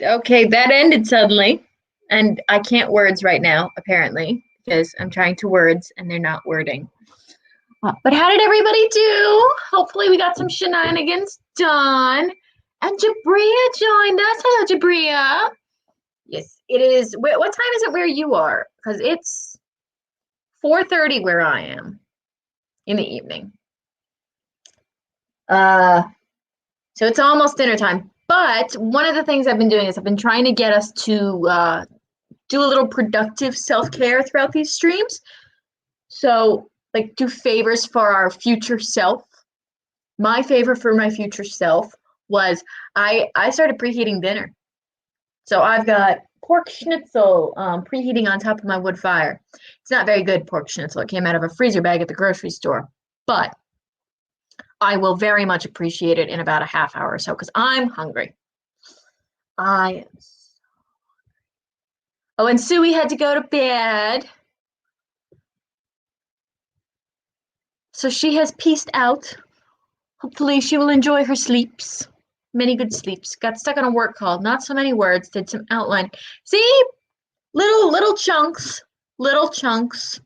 Okay, that ended suddenly. And I can't words right now, apparently, because I'm trying to words and they're not wording. But how did everybody do? Hopefully we got some shenanigans done. And Jabria joined us. Hello, Jabria. Yes, it is. What time is it where you are? Because it's 4:30 where I am in the evening. So it's almost dinner time. But one of the things I've been doing is I've been trying to get us to do a little productive self-care throughout these streams. So, like, do favors for our future self. My favor for my future self was I started preheating dinner. So I've got pork schnitzel preheating on top of my wood fire. It's not very good pork schnitzel. It came out of a freezer bag at the grocery store, but I will very much appreciate it in about a half hour or so because I'm hungry. I am. Oh, and Suey had to go to bed. So she has peaced out. Hopefully she will enjoy her sleeps. Many good sleeps. Got stuck on a work call. Not so many words. Did some outline. See? Little chunks. Little chunks.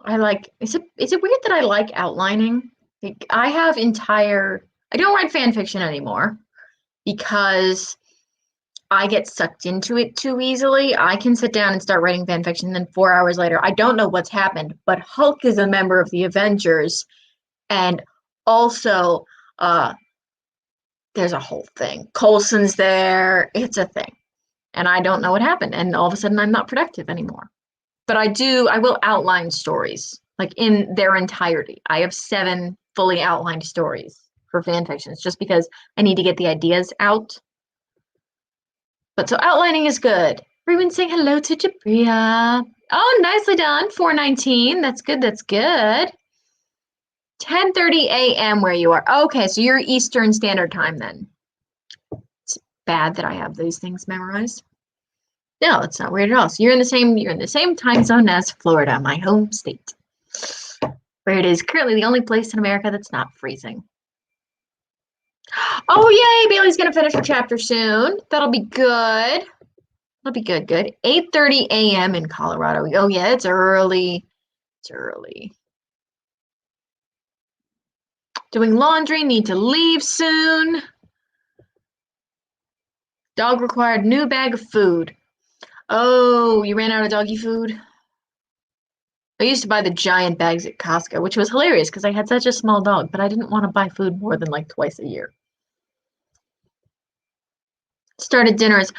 I like, is it weird that I like outlining? Like, I don't write fan fiction anymore because I get sucked into it too easily. I can sit down and start writing fan fiction, and then 4 hours later, I don't know what's happened, but Hulk is a member of the Avengers, and also there's a whole thing. Coulson's there. It's a thing. And I don't know what happened. And all of a sudden, I'm not productive anymore. But I will outline stories, like in their entirety. I have 7 fully outlined stories for fan fictions just because I need to get the ideas out. But so outlining is good. Everyone saying hello to Jabria. Oh, nicely done. 4:19. That's good. That's good. 10:30 a.m. where you are. Okay, so you're Eastern Standard Time then. It's bad that I have these things memorized. No, it's not weird at all. So you're in the same time zone as Florida, my home state, where it is currently the only place in America that's not freezing. Oh, yay! Bailey's gonna finish her chapter soon. That'll be good. That'll be good. Good. 8:30 a.m. in Colorado. Oh yeah, it's early. It's early. Doing laundry. Need to leave soon. Dog required new bag of food. Oh, you ran out of doggy food? I used to buy the giant bags at Costco, which was hilarious because I had such a small dog, but I didn't want to buy food more than like twice a year. Started dinners.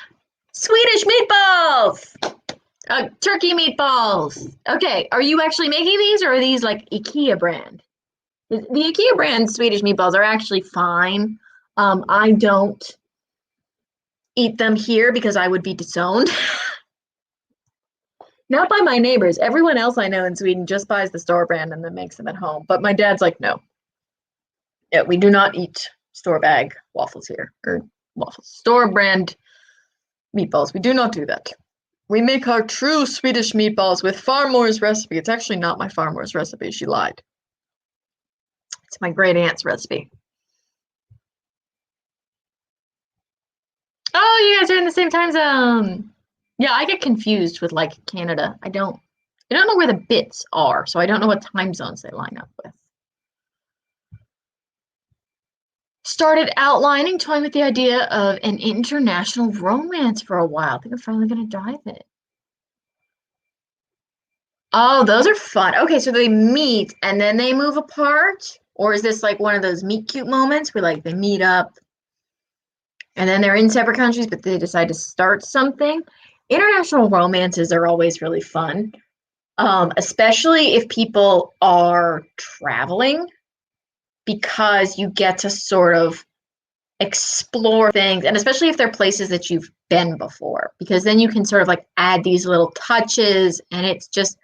Swedish meatballs! Turkey meatballs. Okay, are you actually making these or are these like IKEA brand? The IKEA brand Swedish meatballs are actually fine. I don't eat them here because I would be disowned. Not by my neighbors. Everyone else I know in Sweden just buys the store brand and then makes them at home. But my dad's like, no. Yeah, we do not eat store bag waffles here, or waffles, store brand meatballs. We do not do that. We make our true Swedish meatballs with Farmor's recipe. It's actually not my Farmor's recipe. She lied. It's my great aunt's recipe. Oh, you guys are in the same time zone. Yeah, I get confused with like Canada. I don't know where the bits are, so I don't know what time zones they line up with. Started outlining, toying with the idea of an international romance for a while. I think I'm finally gonna dive in. Oh, those are fun. Okay, so they meet and then they move apart? Or is this like one of those meet cute moments where like they meet up and then they're in separate countries, but they decide to start something? International romances are always really fun, especially if people are traveling, because you get to sort of explore things, and especially if they're places that you've been before, because then you can sort of like add these little touches, and it's just,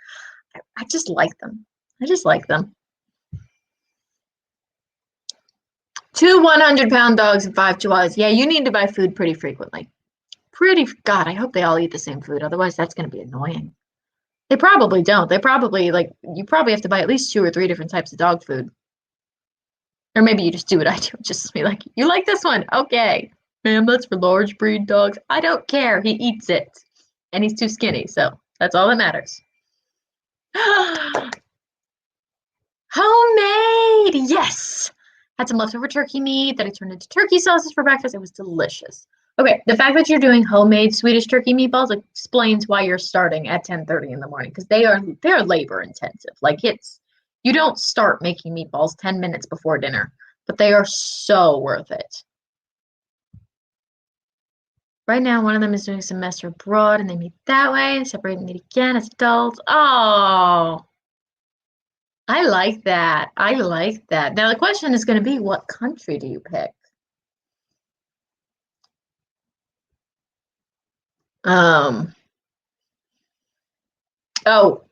I just like them. I just like them. 2 100-pound dogs and 5 chihuahuas. Yeah, you need to buy food pretty frequently. God, I hope they all eat the same food. Otherwise, that's going to be annoying. They probably don't. They probably, like, you probably have to buy at least 2 or 3 different types of dog food. Or maybe you just do what I do. Just be like, you like this one? Okay. Ma'am, that's for large breed dogs. I don't care. He eats it. And he's too skinny, so that's all that matters. Homemade! Yes! Had some leftover turkey meat that I turned into turkey sausage for breakfast. It was delicious. Okay, the fact that you're doing homemade Swedish turkey meatballs explains why you're starting at 10:30 in the morning, because they're labor intensive. Like, you don't start making meatballs 10 minutes before dinner, but they are so worth it. Right now, one of them is doing semester abroad, and they meet that way, separate and meet again as adults. Oh, I like that. I like that. Now the question is going to be, what country do you pick? Um, oh,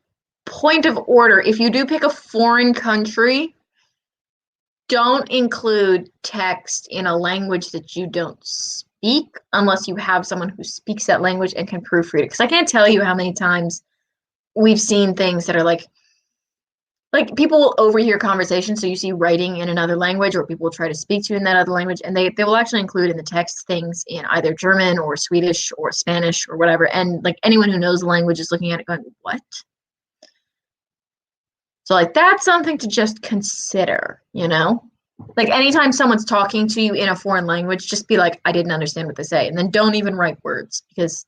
point of order. If you do pick a foreign country, don't include text in a language that you don't speak unless you have someone who speaks that language and can proofread it. Because I can't tell you how many times we've seen things that are like people will overhear conversations, so you see writing in another language, or people will try to speak to you in that other language, and they will actually include in the text things in either German or Swedish or Spanish or whatever, and like anyone who knows the language is looking at it going, what? So like that's something to just consider, you know? Like anytime someone's talking to you in a foreign language, just be like, I didn't understand what they say, and then don't even write words, because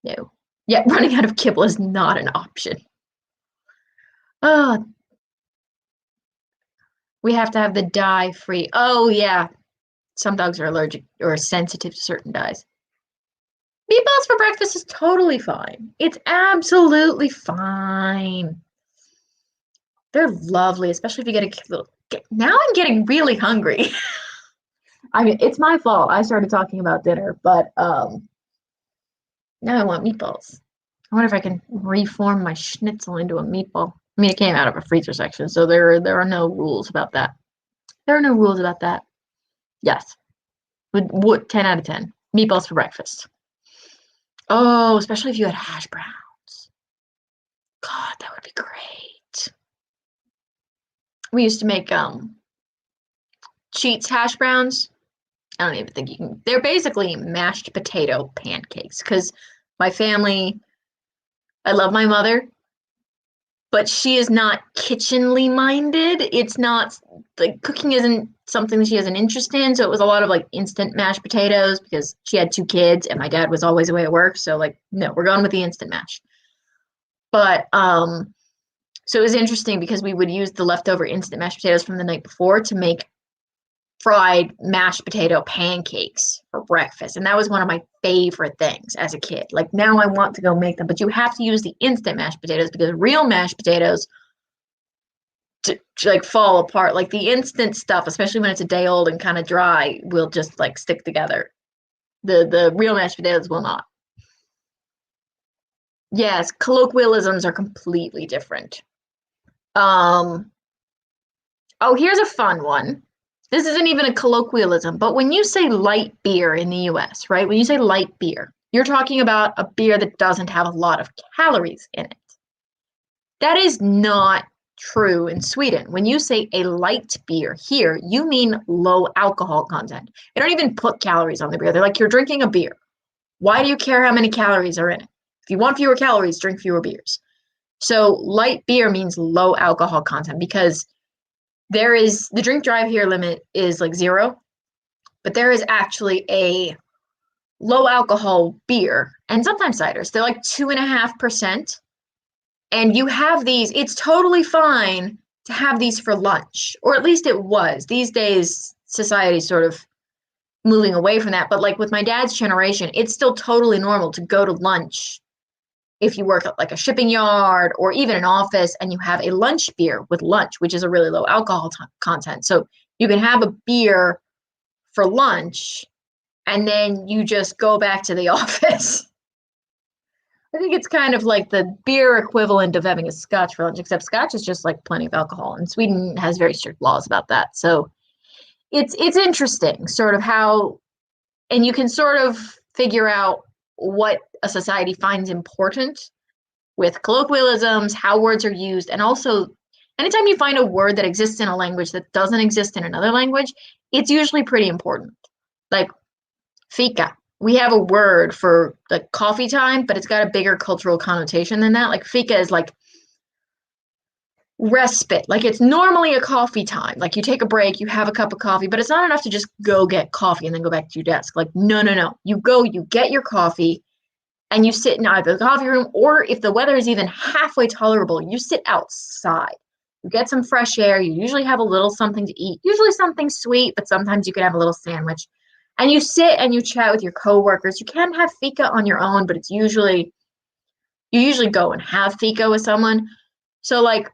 no. Yeah, running out of kibble is not an option. Oh, we have to have the dye free. Oh yeah, some dogs are allergic or sensitive to certain dyes. Meatballs for breakfast is totally fine. It's absolutely fine. They're lovely, especially if you get a little. Now I'm getting really hungry. I mean, it's my fault. I started talking about dinner, but now I want meatballs. I wonder if I can reform my schnitzel into a meatball. I mean, it came out of a freezer section, so there are no rules about that. There are no rules about that. Yes, would 10 out of 10. Meatballs for breakfast. Oh, especially if you had hash browns. God, that would be great. We used to make Cheats hash browns. I don't even think you can. They're basically mashed potato pancakes, because my family, I love my mother, but she is not kitchenly minded. It's not like cooking isn't something that she has an interest in. So it was a lot of like instant mashed potatoes because she had 2 kids and my dad was always away at work. So like, no, we're going with the instant mash. But so it was interesting because we would use the leftover instant mashed potatoes from the night before to make fried mashed potato pancakes for breakfast. And that was one of my favorite things as a kid. Like now I want to go make them, but you have to use the instant mashed potatoes because real mashed potatoes to like fall apart. Like the instant stuff, especially when it's a day old and kind of dry, will just like stick together. The real mashed potatoes will not. Yes, colloquialisms are completely different. Um, oh, here's a fun one. This isn't even a colloquialism, but when you say light beer in the US, right? When you say light beer, you're talking about a beer that doesn't have a lot of calories in it. That is not true in Sweden. When you say a light beer here, you mean low alcohol content. They don't even put calories on the beer. They're like, you're drinking a beer. Why do you care how many calories are in it? If you want fewer calories, drink fewer beers. So light beer means low alcohol content because there is the drink drive here limit is like 0, but there is actually a low alcohol beer and sometimes ciders. They're like 2.5%. And you have these, it's totally fine to have these for lunch, or at least it was. These days, society's sort of moving away from that. But like with my dad's generation, it's still totally normal to go to lunch if you work at like a shipping yard or even an office and you have a lunch beer with lunch, which is a really low alcohol content. So you can have a beer for lunch and then you just go back to the office. I think it's kind of like the beer equivalent of having a scotch for lunch, except scotch is just like plenty of alcohol, and Sweden has very strict laws about that. So it's interesting, sort of how, and you can sort of figure out what a society finds important with colloquialisms, how words are used, and also anytime you find a word that exists in a language that doesn't exist in another language, it's usually pretty important. Like fika. We have a word for like coffee time, but it's got a bigger cultural connotation than that. Like fika is like respite. Like it's normally a coffee time. Like you take a break, you have a cup of coffee, but it's not enough to just go get coffee and then go back to your desk. Like, no, no, no. You go, you get your coffee, and you sit in either the coffee room or if the weather is even halfway tolerable, you sit outside. You get some fresh air. You usually have a little something to eat, usually something sweet, but sometimes you could have a little sandwich. And you sit and you chat with your coworkers. You can have fika on your own, but it's usually, you usually go and have fika with someone. So, like,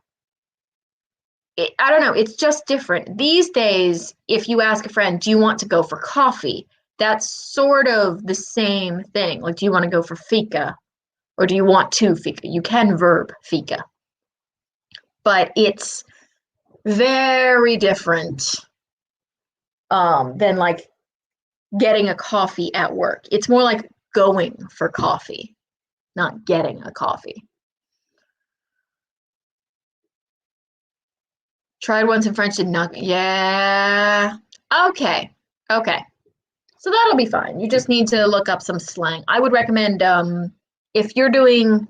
I don't know, it's just different. These days, if you ask a friend, do you want to go for coffee? That's sort of the same thing. Like, do you want to go for fika or do you want to fika? You can verb fika, but it's very different than like getting a coffee at work. It's more like going for coffee, not getting a coffee. Tried once in French, did not. Yeah. Okay. Okay. So that'll be fine. You just need to look up some slang. I would recommend if you're doing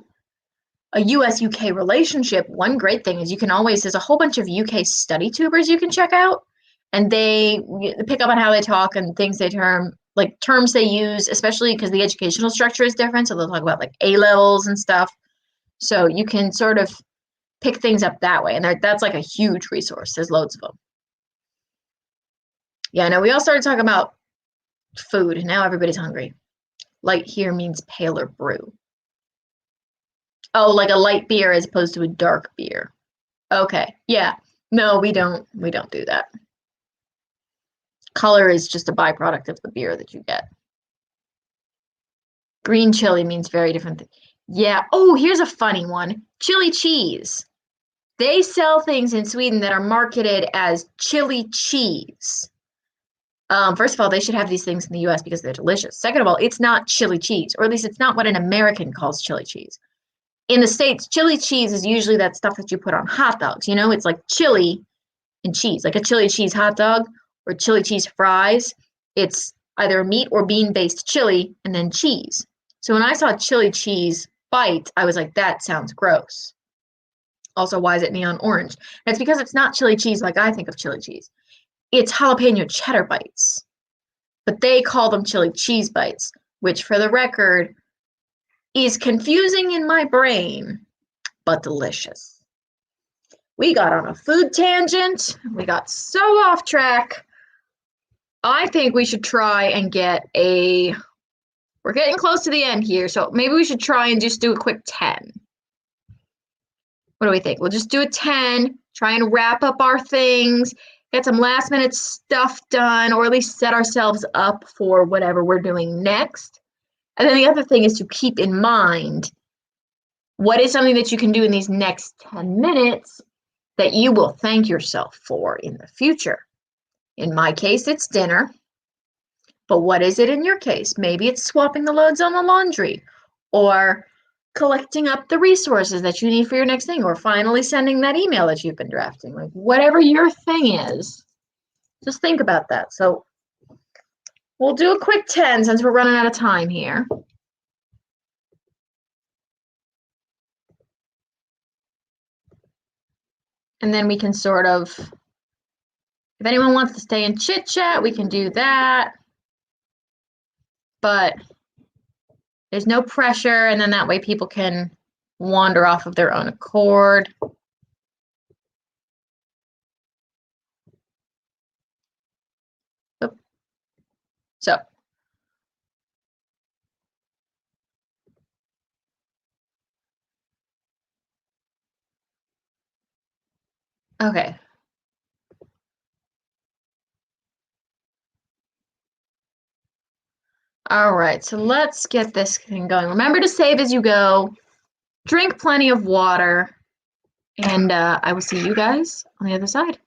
a US UK relationship, one great thing is you can always, there's a whole bunch of UK study tubers you can check out, and they pick up on how they talk and things they like terms they use, especially because the educational structure is different. So they'll talk about like A levels and stuff. So you can sort of pick things up that way. And that's like a huge resource. There's loads of them. Yeah, no, we all started talking about food. Now everybody's hungry. Light here means paler brew. Oh, like a light beer as opposed to a dark beer. Okay. Yeah. No, we don't do that. Color is just a byproduct of the beer that you get. Green chili means very different thing. Yeah. Oh, here's a funny one. Chili cheese. They sell things in Sweden that are marketed as chili cheese. First of all, they should have these things in the US because they're delicious. Second of all, it's not chili cheese, or at least it's not what an American calls chili cheese. In the States, chili cheese is usually that stuff that you put on hot dogs. You know, it's like chili and cheese, like a chili cheese hot dog or chili cheese fries. It's either a meat or bean based chili and then cheese. So when I saw chili cheese bite, I was like, that sounds gross. Also, why is it neon orange? And it's because it's not chili cheese like I think of chili cheese. It's jalapeno cheddar bites, but they call them chili cheese bites, which for the record is confusing in my brain, but delicious. We got on a food tangent. We got so off track. I think we should try and get we're getting close to the end here, so maybe we should try and just do a quick 10. What do we think? We'll just do a 10, try and wrap up our things, get some last minute stuff done, or at least set ourselves up for whatever we're doing next. And then the other thing is to keep in mind what is something that you can do in these next 10 minutes that you will thank yourself for in the future. In my case, it's dinner. But what is it in your case? Maybe it's swapping the loads on the laundry, or collecting up the resources that you need for your next thing, or finally sending that email that you've been drafting. Like whatever your thing is, just think about that. So we'll do a quick 10 since we're running out of time here. And then we can sort of, if anyone wants to stay and chit chat, we can do that. But there's no pressure, and then that way people can wander off of their own accord. So, okay. All right, so let's get this thing going. Remember to save as you go. Drink plenty of water, and I will see you guys on the other side.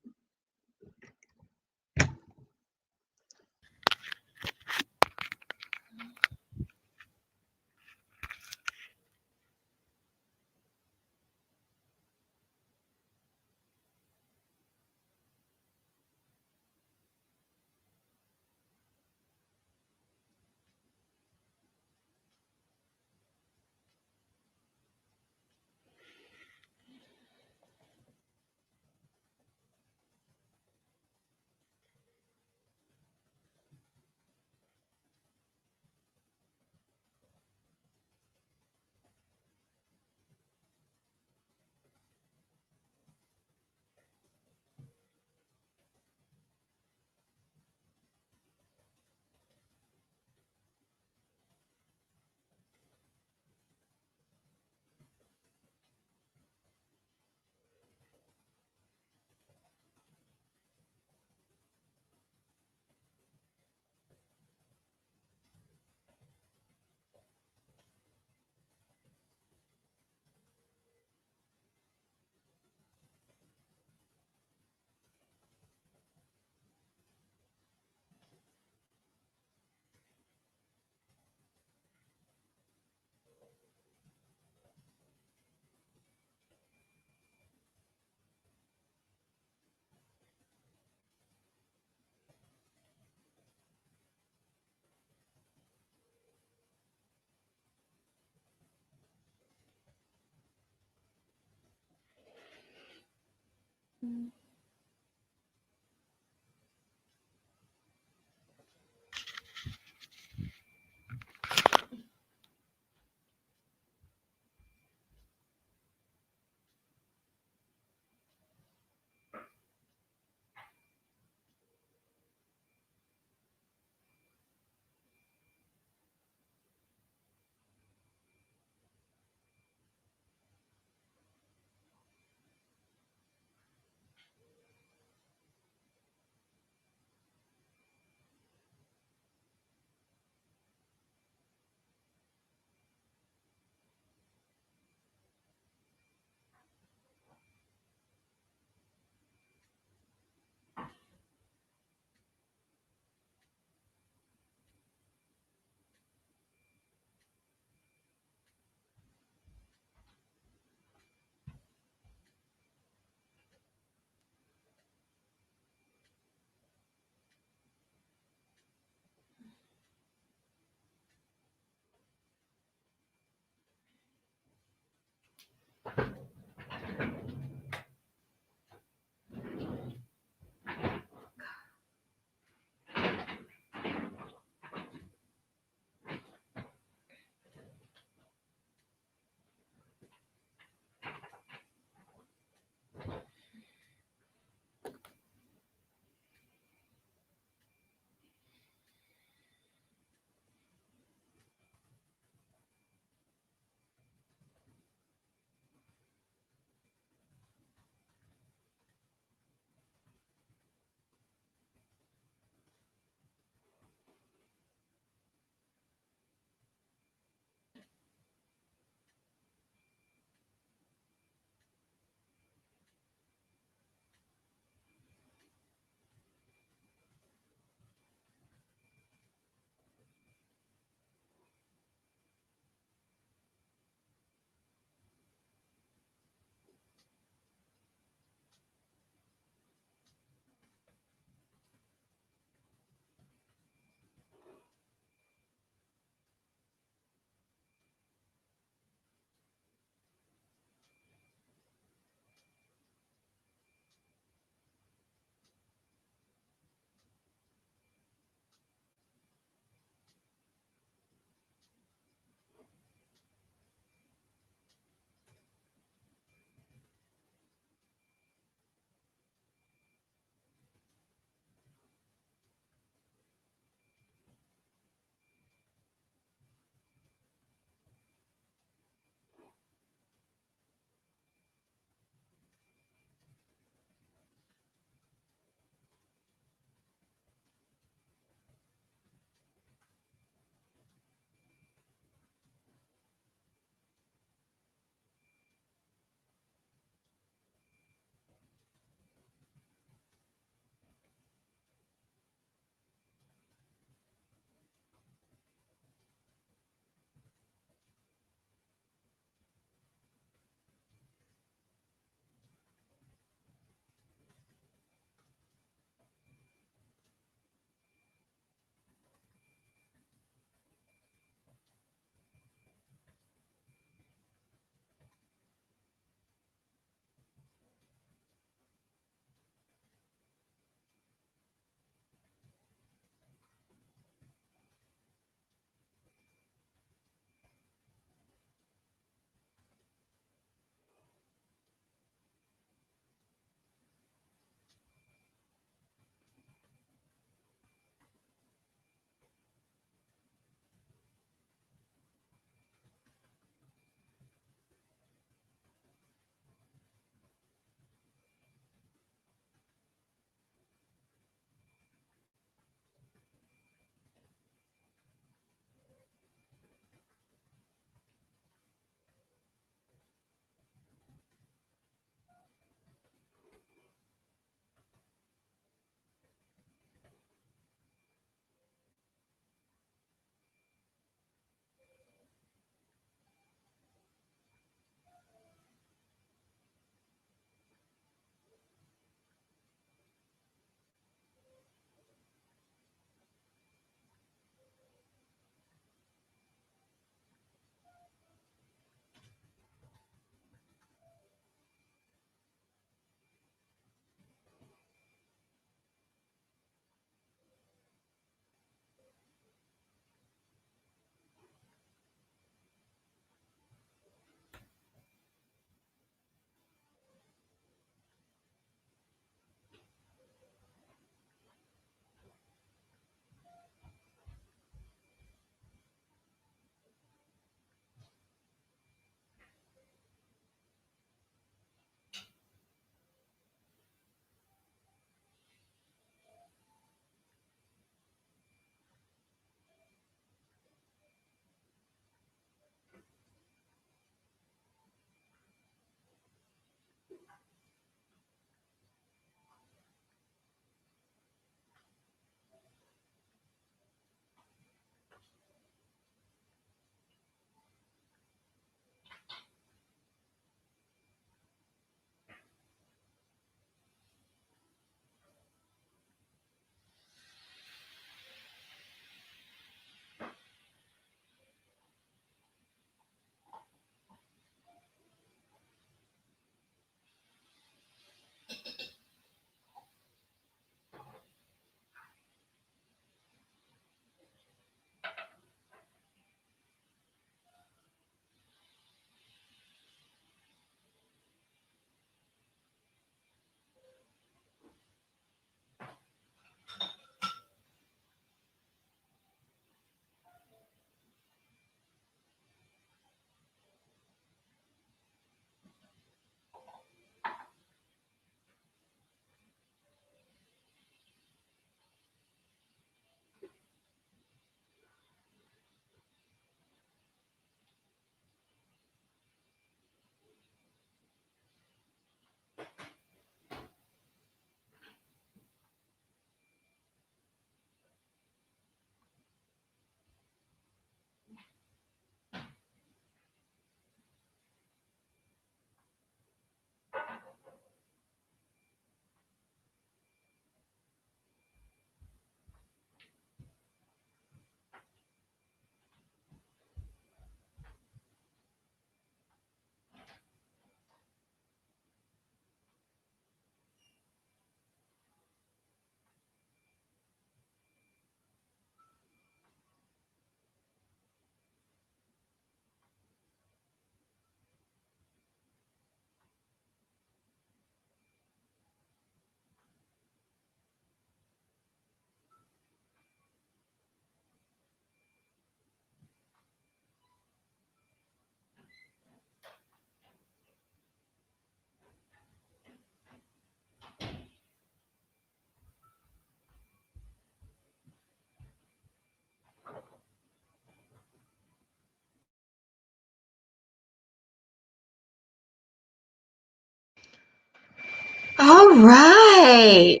All right.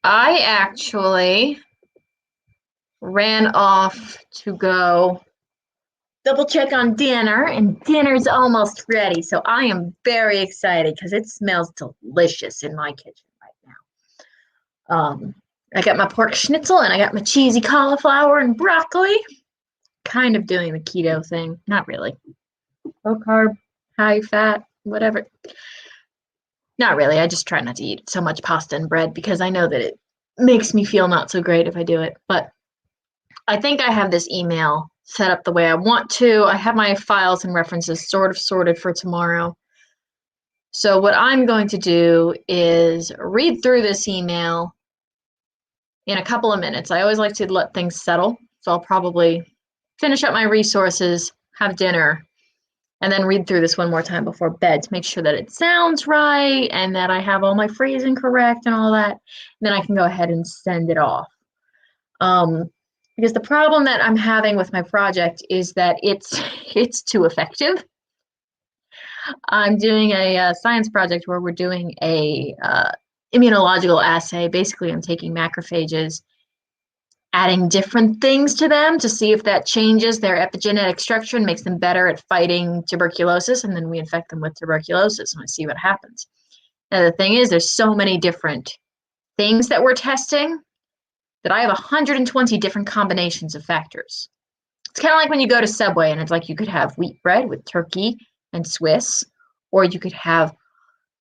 I actually ran off to go double check on dinner, and dinner's almost ready. So I am very excited because it smells delicious in my kitchen right now. I got my pork schnitzel and I got my cheesy cauliflower and broccoli. Kind of doing the keto thing. Not really. Low carb, high fat, whatever. Not really. I just try not to eat so much pasta and bread because I know that it makes me feel not so great if I do it. But I think I have this email set up the way I want to. I have my files and references sort of sorted for tomorrow. So what I'm going to do is read through this email in a couple of minutes. I always like to let things settle. So I'll probably finish up my resources, have dinner, and then read through this one more time before bed to make sure that it sounds right and that I have all my phrasing correct and all that. And then I can go ahead and send it off. Because the problem that I'm having with my project is that it's too effective. I'm doing a science project where we're doing a immunological assay. Basically, I'm taking macrophages, adding different things to them to see if that changes their epigenetic structure and makes them better at fighting tuberculosis, and then we infect them with tuberculosis and I see what happens. Now, the thing is, there's so many different things that we're testing that I have 120 different combinations of factors. It's kind of like when you go to Subway and it's like you could have wheat bread with turkey and Swiss, or you could have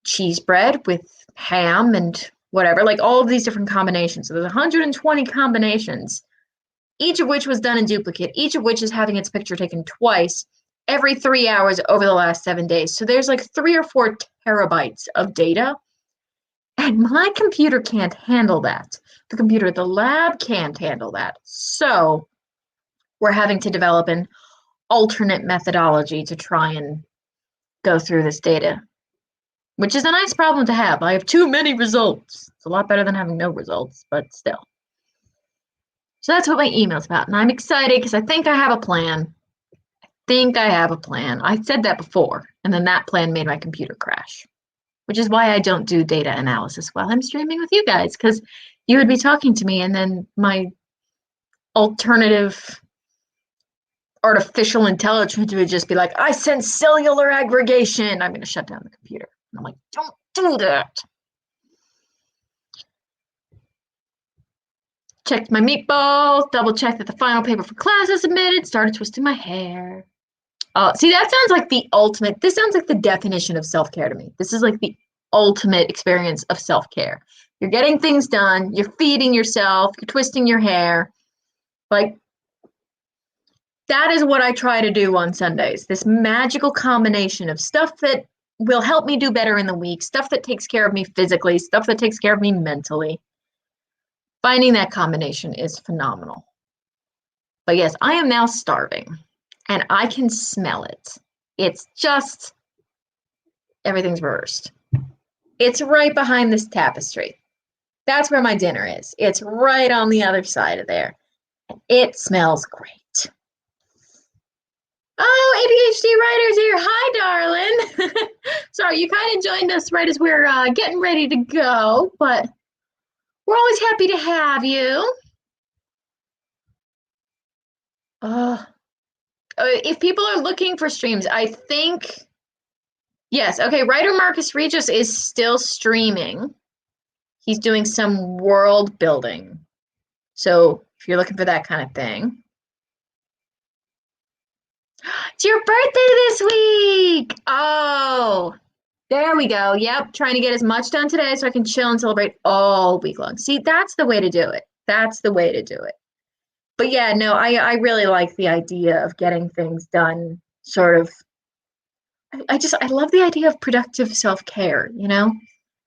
cheese bread with ham and whatever, like all of these different combinations. So there's 120 combinations, each of which was done in duplicate, each of which is having its picture taken twice every 3 hours over the last 7 days. So there's like 3 or 4 terabytes of data, and my computer can't handle that. The computer at the lab can't handle that. So we're having to develop an alternate methodology to try and go through this data, which is a nice problem to have. I have too many results. It's a lot better than having no results, but still. So that's what my email's about. And I'm excited because I think I have a plan. I said that before, and then that plan made my computer crash, which is why I don't do data analysis while I'm streaming with you guys, because you would be talking to me and then my alternative artificial intelligence would just be like, I sense cellular aggregation. I'm going to shut down the computer. And I'm like, don't do that. Checked my meatballs, double checked that the final paper for class is submitted, started twisting my hair. See, that sounds like the ultimate, this sounds like the definition of self-care to me. This is like the ultimate experience of self-care. You're getting things done, you're feeding yourself, you're twisting your hair. Like, that is what I try to do on Sundays. This magical combination of stuff that will help me do better in the week, stuff that takes care of me physically, stuff that takes care of me mentally. Finding that combination is phenomenal. But yes, I am now starving and I can smell it. It's just, everything's reversed. It's right behind this tapestry. That's where my dinner is. It's right on the other side of there. It smells great. Oh, ADHD Writer's here. Hi, darling. Sorry, you kind of joined us right as we're getting ready to go, but we're always happy to have you. If people are looking for streams, I think, yes, okay, writer Marcus Regis is still streaming. He's doing some world building. So if you're looking for that kind of thing. It's your birthday this week! Oh, there we go. Yep, trying to get as much done today so I can chill and celebrate all week long. See, that's the way to do it. That's the way to do it. But yeah, no, I really like the idea of getting things done, sort of. I love the idea of productive self-care, you know?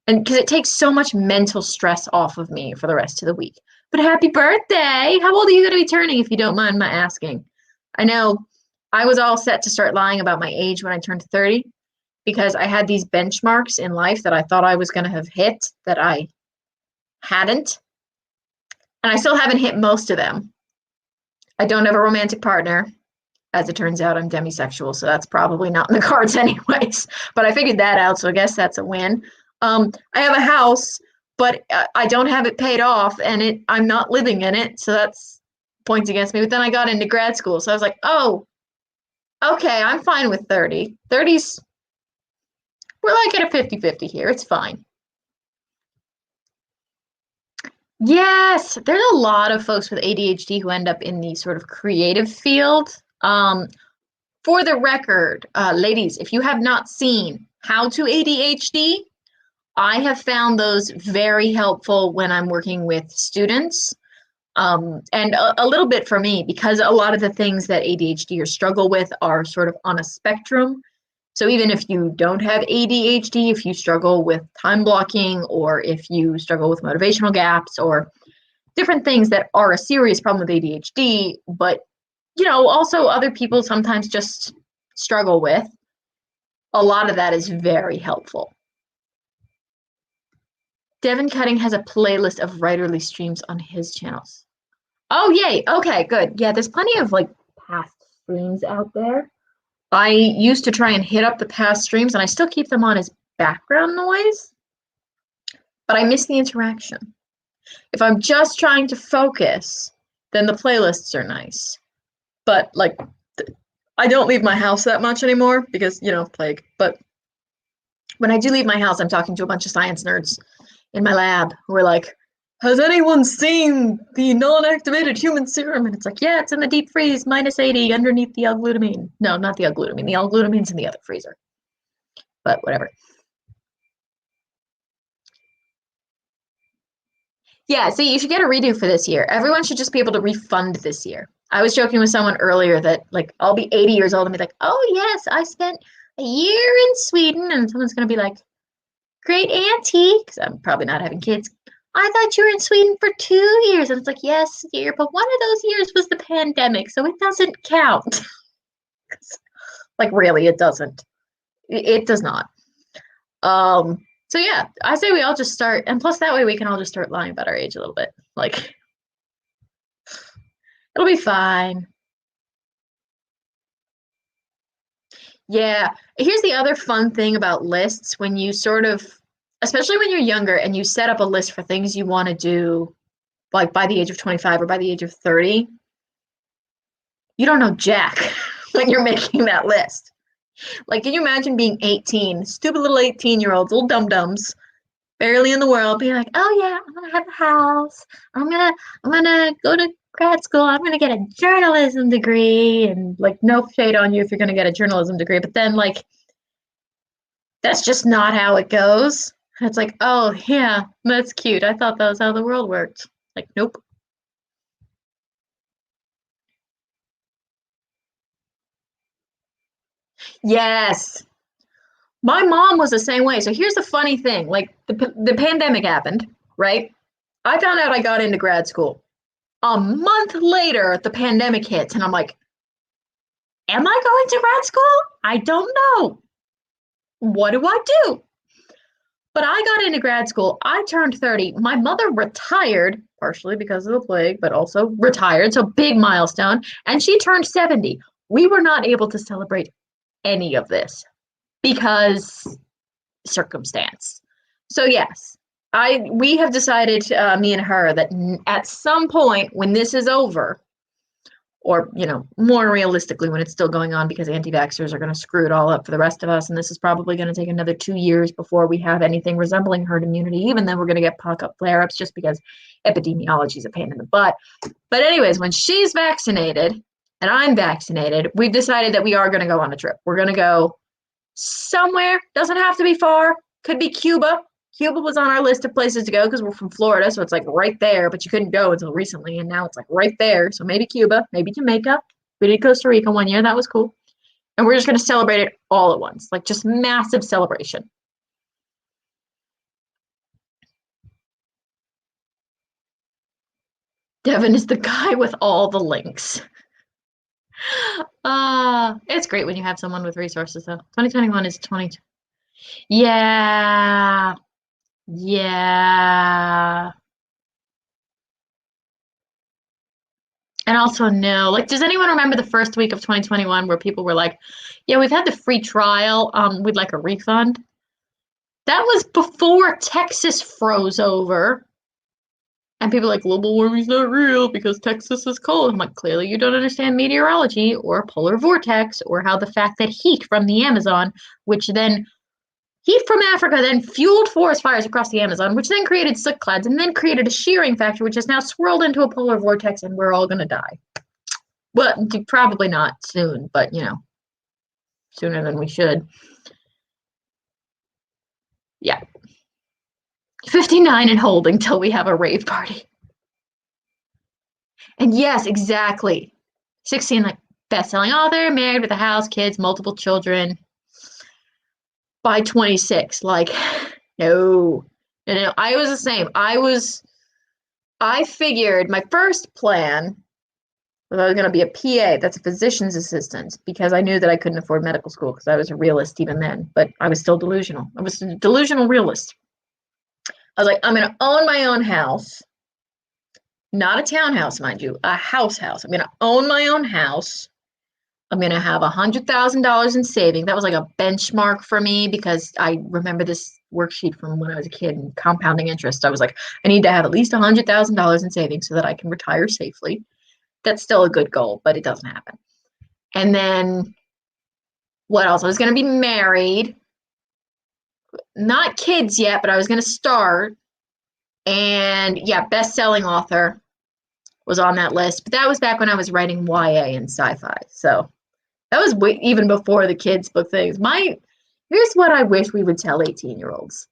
And because it takes so much mental stress off of me for the rest of the week. But happy birthday! How old are you going to be turning, if you don't mind my asking? I know I was all set to start lying about my age when I turned 30 because I had these benchmarks in life that I thought I was going to have hit that I hadn't. And I still haven't hit most of them. I don't have a romantic partner. As it turns out, I'm demisexual, so that's probably not in the cards anyways. But I figured that out, so I guess that's a win. I have a house, but I don't have it paid off, and I'm not living in it, so that's points against me. But then I got into grad school, so I was like, oh, okay, I'm fine with 30. 30's, we're like at a 50-50 here. It's fine. Yes, there's a lot of folks with ADHD who end up in the sort of creative field. For the record, ladies, if you have not seen How to ADHD, I have found those very helpful when I'm working with students. And a little bit for me, because a lot of the things that ADHD or struggle with are sort of on a spectrum. So even if you don't have ADHD, if you struggle with time blocking, or if you struggle with motivational gaps, or different things that are a serious problem with ADHD, but also other people sometimes just struggle with, a lot of that is very helpful. Devin Cutting has a playlist of writerly streams on his channels. Oh, yay. Okay, good. Yeah, there's plenty of like past streams out there. I used to try and hit up the past streams, and I still keep them on as background noise, but I miss the interaction. If I'm just trying to focus, then the playlists are nice. But like, I don't leave my house that much anymore because, plague. But when I do leave my house, I'm talking to a bunch of science nerds in my lab who are like, has anyone seen the non-activated human serum? And it's like, yeah, it's in the deep freeze, -80 underneath the L-glutamine. No, not the L-glutamine. The L-glutamine's in the other freezer. But whatever. Yeah, so you should get a redo for this year. Everyone should just be able to refund this year. I was joking with someone earlier that like I'll be 80 years old and be like, oh yes, I spent a year in Sweden, and someone's gonna be like, great auntie, because I'm probably not having kids. I thought you were in Sweden for 2 years. And it's like, yes, dear, but one of those years was the pandemic, so it doesn't count. Like, really, it doesn't. It does not. So yeah, I say we all just start, and plus that way we can all just start lying about our age a little bit. Like, it'll be fine. Yeah. Here's the other fun thing about lists when you sort of, especially when you're younger and you set up a list for things you want to do, like by the age of 25 or by the age of 30, you don't know jack when you're making that list. Like, can you imagine being 18, stupid little 18-year-olds, little dum-dums, barely in the world, being like, oh yeah, I'm gonna have a house. I'm gonna go to grad school. I'm gonna get a journalism degree, and like, no shade on you if you're gonna get a journalism degree, but then like, that's just not how it goes. It's like, oh yeah, that's cute. I thought that was how the world worked. Like, nope. Yes. My mom was the same way. So here's the funny thing, like the pandemic happened, right? I found out I got into grad school. A month later, the pandemic hits, and I'm like, am I going to grad school? I don't know. What do I do? But I got into grad school. I turned 30. My mother retired, partially because of the plague, but also retired. So big milestone. And she turned 70. We were not able to celebrate any of this because circumstance. So yes, we have decided, me and her, that at some point when this is over, or more realistically when it's still going on, because anti-vaxxers are going to screw it all up for the rest of us, and this is probably going to take another 2 years before we have anything resembling herd immunity. Even then, we're going to get pock-up flare-ups just because epidemiology is a pain in the butt. But anyways, when she's vaccinated and I'm vaccinated, we've decided that we are going to go on a trip. We're going to go somewhere. Doesn't have to be far. Could be Cuba. Cuba was on our list of places to go because we're from Florida, so it's like right there, but you couldn't go until recently, and now it's like right there. So maybe Cuba, maybe Jamaica. We did Costa Rica one year. That was cool. And we're just going to celebrate it all at once, like just massive celebration. Devin is the guy with all the links. It's great when you have someone with resources, though. 2021 is 20. Yeah. Yeah. And also, no, like, does anyone remember the first week of 2021 where people were like, yeah, we've had the free trial, we'd like a refund? That was before Texas froze over. And people are like, global warming's not real because Texas is cold. I'm like, clearly you don't understand meteorology or polar vortex or how the fact that heat from the Amazon, which then heat from Africa then fueled forest fires across the Amazon, which then created soot clouds and then created a shearing factor, which is now swirled into a polar vortex and we're all going to die. Well, probably not soon, but sooner than we should. Yeah. 59 and holding till we have a rave party. And yes, exactly. 16, like best-selling author, married with a house, kids, multiple children. By 26, like, no. I was the same. I figured my first plan was I was going to be a PA, that's a physician's assistant, because I knew that I couldn't afford medical school because I was a realist even then, but I was still delusional. I was a delusional realist. I was like, I'm going to own my own house. Not a townhouse, mind you, a house. I'm going to own my own house. I'm going to have $100,000 in savings. That was like a benchmark for me because I remember this worksheet from when I was a kid and compounding interest. I was like, I need to have at least $100,000 in savings so that I can retire safely. That's still a good goal, but it doesn't happen. And then what else? I was going to be married. Not kids yet, but I was going to start. And yeah, best-selling author was on that list. But that was back when I was writing YA and sci-fi. So that was even before the kids book things. Here's what I wish we would tell 18-year-olds.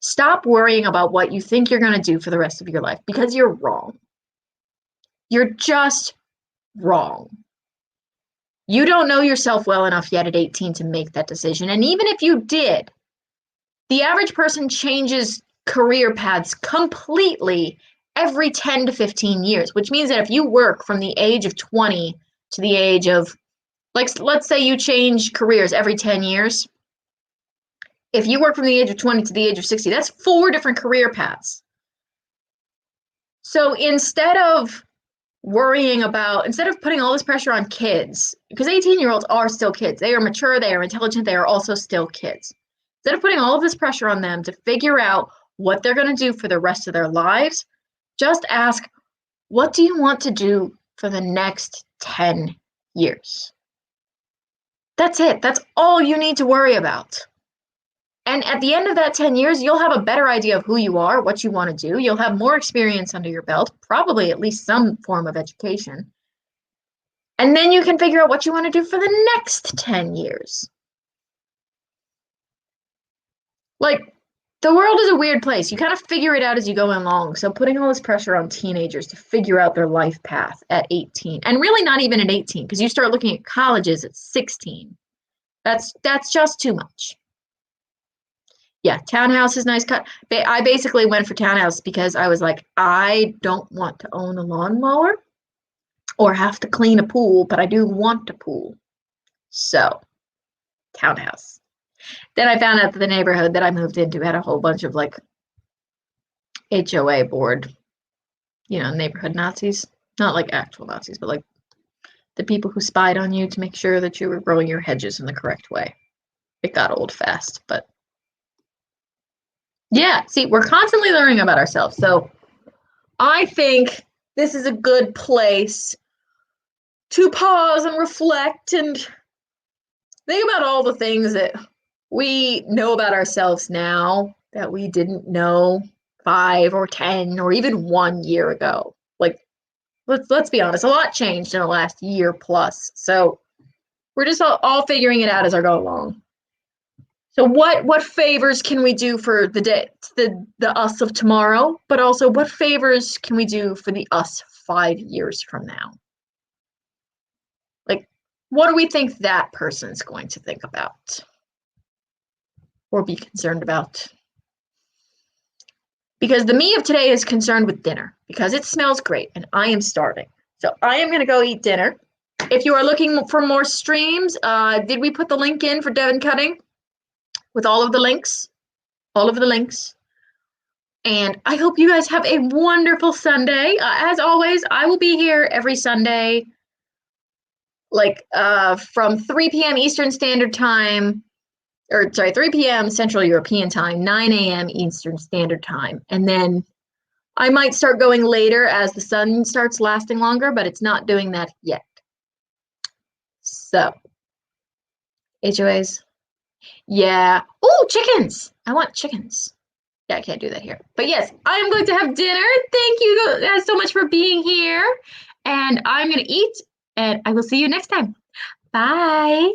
Stop worrying about what you think you're going to do for the rest of your life because you're wrong. You're just wrong. You don't know yourself well enough yet at 18 to make that decision. And even if you did, the average person changes career paths completely every 10 to 15 years, which means that if you work from the age of 20 to the age of, like, let's say you change careers every 10 years. If you work from the age of 20 to the age of 60, that's 4 different career paths. So instead of putting all this pressure on kids, because 18-year-olds are still kids. They are mature, they are intelligent, they are also still kids. Instead of putting all of this pressure on them to figure out what they're going to do for the rest of their lives, just ask, what do you want to do for the next 10 years? That's it. That's all you need to worry about. And at the end of that 10 years, you'll have a better idea of who you are, what you want to do. You'll have more experience under your belt, probably at least some form of education. And then you can figure out what you want to do for the next 10 years. Like, the world is a weird place. You kind of figure it out as you go along. So putting all this pressure on teenagers to figure out their life path at 18, and really not even at 18, because you start looking at colleges at 16. That's just too much. Yeah, townhouse is nice. I basically went for townhouse because I was like, I don't want to own a lawnmower or have to clean a pool, but I do want a pool. So, townhouse. Then I found out that the neighborhood that I moved into had a whole bunch of like HOA board, neighborhood Nazis. Not like actual Nazis, but like the people who spied on you to make sure that you were growing your hedges in the correct way. It got old fast, but yeah, see, we're constantly learning about ourselves. So I think this is a good place to pause and reflect and think about all the things that we know about ourselves now that we didn't know 5 or 10 or even 1 year ago. Like, let's be honest, a lot changed in the last year plus. So we're just all figuring it out as I go along. So what favors can we do for the day, the us of tomorrow, but also what favors can we do for the us 5 years from now? Like, what do we think that person's going to think about or be concerned about? Because the me of today is concerned with dinner because it smells great and I am starving. So I am going to go eat dinner. If you are looking for more streams, did we put the link in for Devin Cutting? With all of the links, and I hope you guys have a wonderful Sunday. As always, I will be here every Sunday, like from 3 p.m. Eastern Standard Time, or sorry, 3 p.m. Central European Time, 9 a.m. Eastern Standard Time. And then I might start going later as the sun starts lasting longer, but it's not doing that yet. So, HOAs. Yeah. Oh, chickens. I want chickens. Yeah, I can't do that here. But yes, I am going to have dinner. Thank you guys so much for being here. And I'm going to eat, and I will see you next time. Bye.